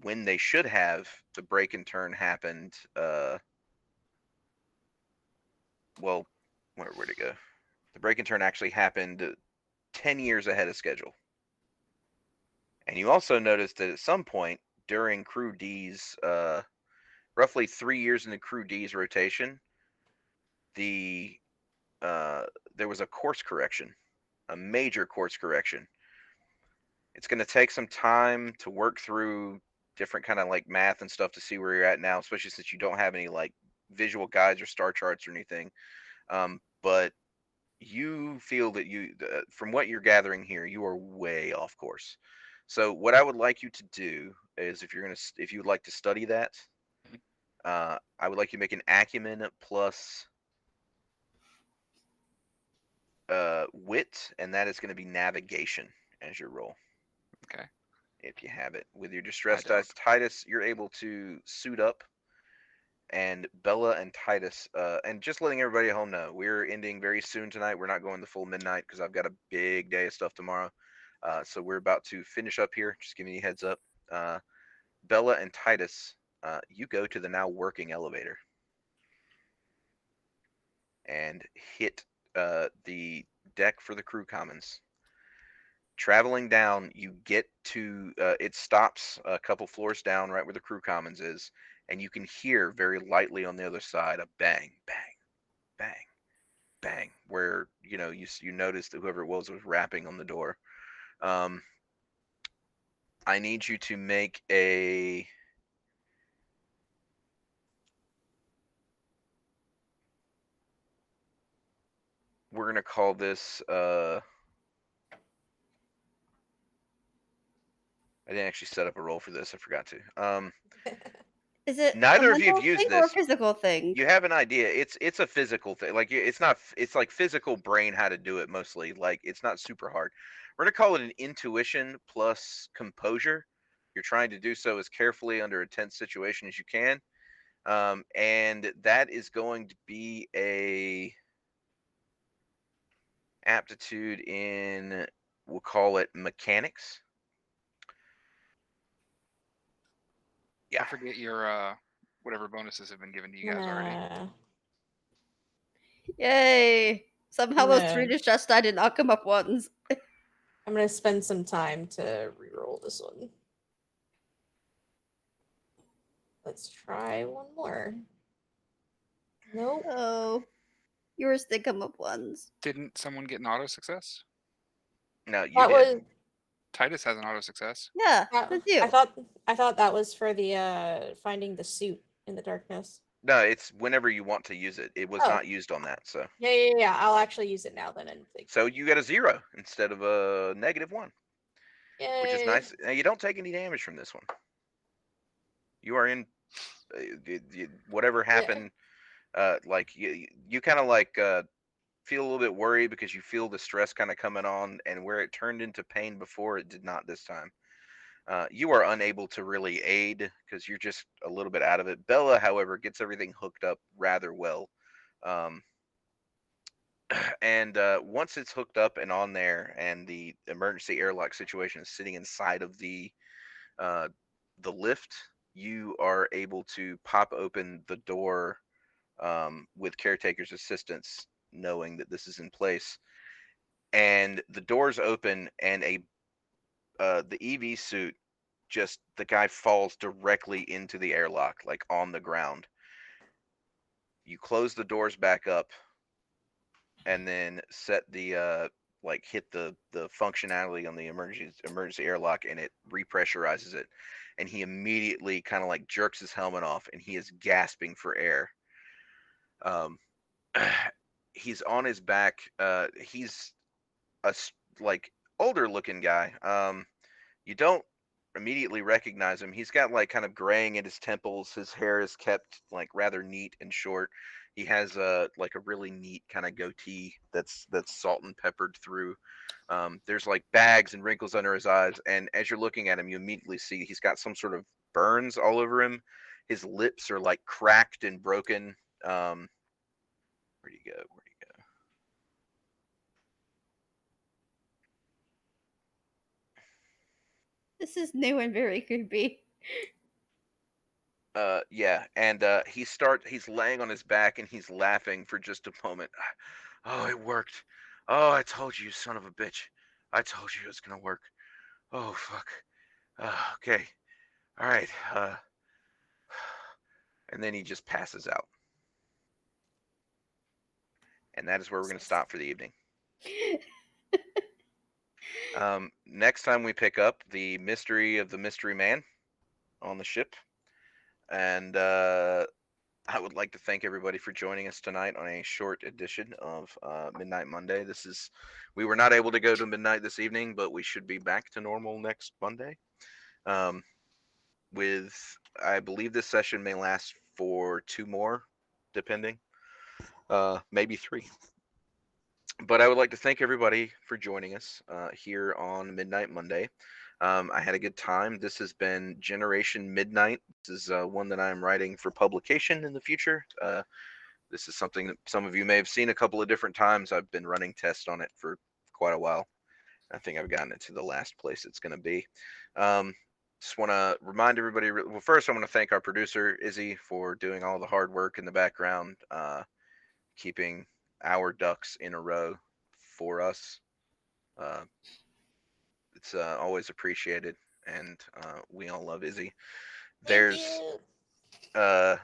when they should have, the break and turn happened. Well, where'd it go? The break and turn actually happened 10 years ahead of schedule. And you also noticed that at some point during Crew D's, roughly 3 years into Crew D's rotation, the there was a course correction, a major course correction. It's going to take some time to work through different kind of like math and stuff to see where you're at now, especially since you don't have any like visual guides or star charts or anything. But you feel that from what you're gathering here, you are way off course. So what I would like you to do is, if you would like to study that, I would like you to make an acumen plus wit, and that is going to be navigation as your roll. Okay. If you have it with your distress don't. dice, Titus, you're able to suit up, and Bella and Titus, and just letting everybody at home know, we're ending very soon tonight. We're not going the full midnight because I've got a big day of stuff tomorrow. So we're about to finish up here. Just giving you a heads up. Bella and Titus, you go to the now working elevator and hit the deck for the crew commons. Traveling down, you get to it stops a couple floors down, right where the crew commons is, and you can hear very lightly on the other side a bang, bang, bang, bang, where you notice that whoever it was rapping on the door. I need you to make a. We're gonna call this. I didn't actually set up a roll for this. I forgot to. Is it a Neither of you have mental used thing or a this. physical thing? You have an idea. It's a physical thing. Like it's not. It's like physical brain how to do it mostly. Like it's not super hard. We're gonna call it an intuition plus composure. You're trying to do so as carefully under a tense situation as you can, and that is going to be a aptitude in. We'll call it mechanics. Yeah. I forget your whatever bonuses have been given to you guys already. Yay! Somehow those 3 No. distress die did not come up once. I'm gonna spend some time to reroll this one. Let's try one more. Nope. Oh, yours did come up once. Didn't someone get an auto success? No, you That did. was Titus has an auto success. Yeah, that, that's you. I thought that was for the finding the suit in the darkness. No, it's whenever you want to use it. It was Oh. not used on that, so. Yeah. I'll actually use it now then. And So you get a 0 instead of a -1, Yay. which is nice. Now, you don't take any damage from this one. You are in whatever happened. Like you kind of like feel a little bit worried because you feel the stress kind of coming on, and where it turned into pain before, it did not this time. You are unable to really aid because you're just a little bit out of it. Bella, however, gets everything hooked up rather well. And once it's hooked up and on there, and the emergency airlock situation is sitting inside of the lift, you are able to pop open the door with caretaker's assistance, knowing that this is in place. And the doors open, and the EV suit, just the guy falls directly into the airlock, like on the ground. You close the doors back up, and then set the like hit the functionality on the emergency airlock, and it repressurizes it, and he immediately kind of like jerks his helmet off, and he is gasping for air. He's on his back. He's like older looking guy. You don't immediately recognize him. He's got like kind of graying at his temples. His hair is kept like rather neat and short. He has like a really neat kind of goatee that's salt and peppered through. There's like bags and wrinkles under his eyes, and as you're looking at him, you immediately see he's got some sort of burns all over him. His lips are like cracked and broken. Where'd he go? Where'd he go? This is new and very creepy. Yeah, and he's laying on his back and he's laughing for just a moment. Oh, it worked. Oh, I told you, son of a bitch. I told you it was gonna work. Oh, fuck. Okay. All right. And then he just passes out. And that is where we're gonna stop for the evening. Next time we pick up the mystery of the mystery man on the ship, and I would like to thank everybody for joining us tonight on a short edition of Midnight Monday. We were not able to go to midnight this evening, but we should be back to normal next Monday. I believe this session may last for 2 more, depending, maybe 3. But I would like to thank everybody for joining us here on Midnight Monday. I had a good time. This has been Generation Midnight. This is one that I'm writing for publication in the future. This is something that some of you may have seen a couple of different times. I've been running tests on it for quite a while. I think I've gotten it to the last place it's going to be. Just want to remind everybody. Well, first, I want to thank our producer, Izzy, for doing all the hard work in the background, keeping our ducks in a row for us. It's always appreciated, and we all love Izzy. Thank There's you. uh,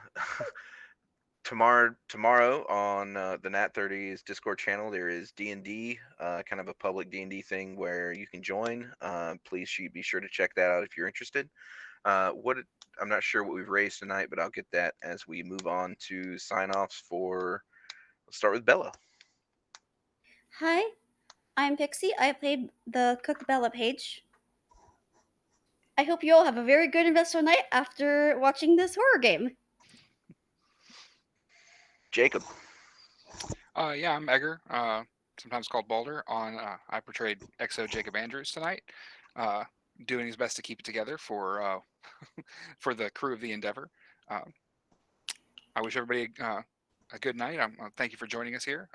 tomorrow on the Nat 30's Discord channel, there is D&D, kind of a public D&D thing where you can join. Please be sure to check that out if you're interested. I'm not sure what we've raised tonight, but I'll get that as we move on to sign-offs for. Let's start with Bella. Hi, I'm Pixie. I played the Cook Bella page. I hope you all have a very good investor night after watching this horror game. Jacob. Yeah, I'm Egger, sometimes called Balder. I portrayed Exo Jacob Andrews tonight, doing his best to keep it together for for the crew of the Endeavor. I wish everybody a good night. Thank you for joining us here.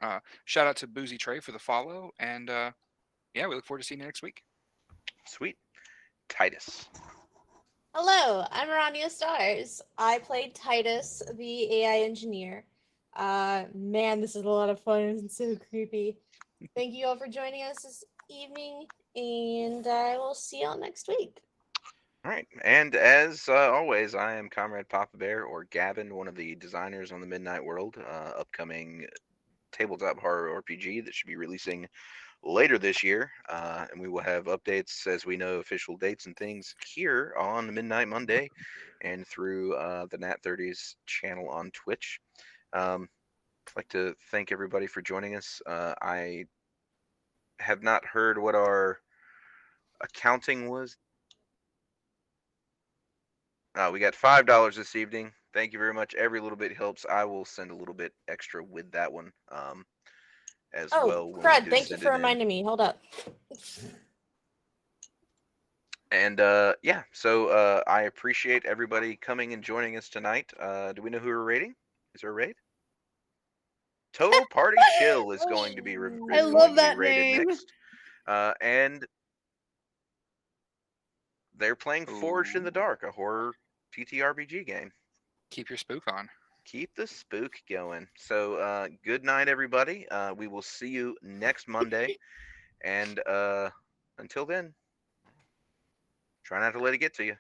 Shout out to Boozy Trey for the follow, and yeah, we look forward to seeing you next week. Sweet. Titus. Hello, I'm Ourania Stars. I played Titus, the AI engineer. Man, this is a lot of fun and so creepy. Thank you all for joining us this evening, and I will see y'all next week. All right, and as always, I am Comrade Papa Bear, or Gavin, one of the designers on the Midnight World, upcoming tabletop horror RPG that should be releasing later this year, and we will have updates as we know official dates and things here on Midnight Monday, and through the Nat 30's channel on Twitch. I'd like to thank everybody for joining us. I have not heard what our accounting was. We got $5 this evening. Thank you very much. Every little bit helps. I will send a little bit extra with that one as well. Oh, crud, thank you for reminding me. Hold up. And yeah, so I appreciate everybody coming and joining us tonight. Do we know who we're rating? Is there a raid? Total Party Chill is going to be I love that rated name. next. And they're playing Forged in the Dark, a horror TTRPG game. Keep your spook on. Keep the spook going. So good night, everybody. We will see you next Monday. And until then, try not to let it get to you.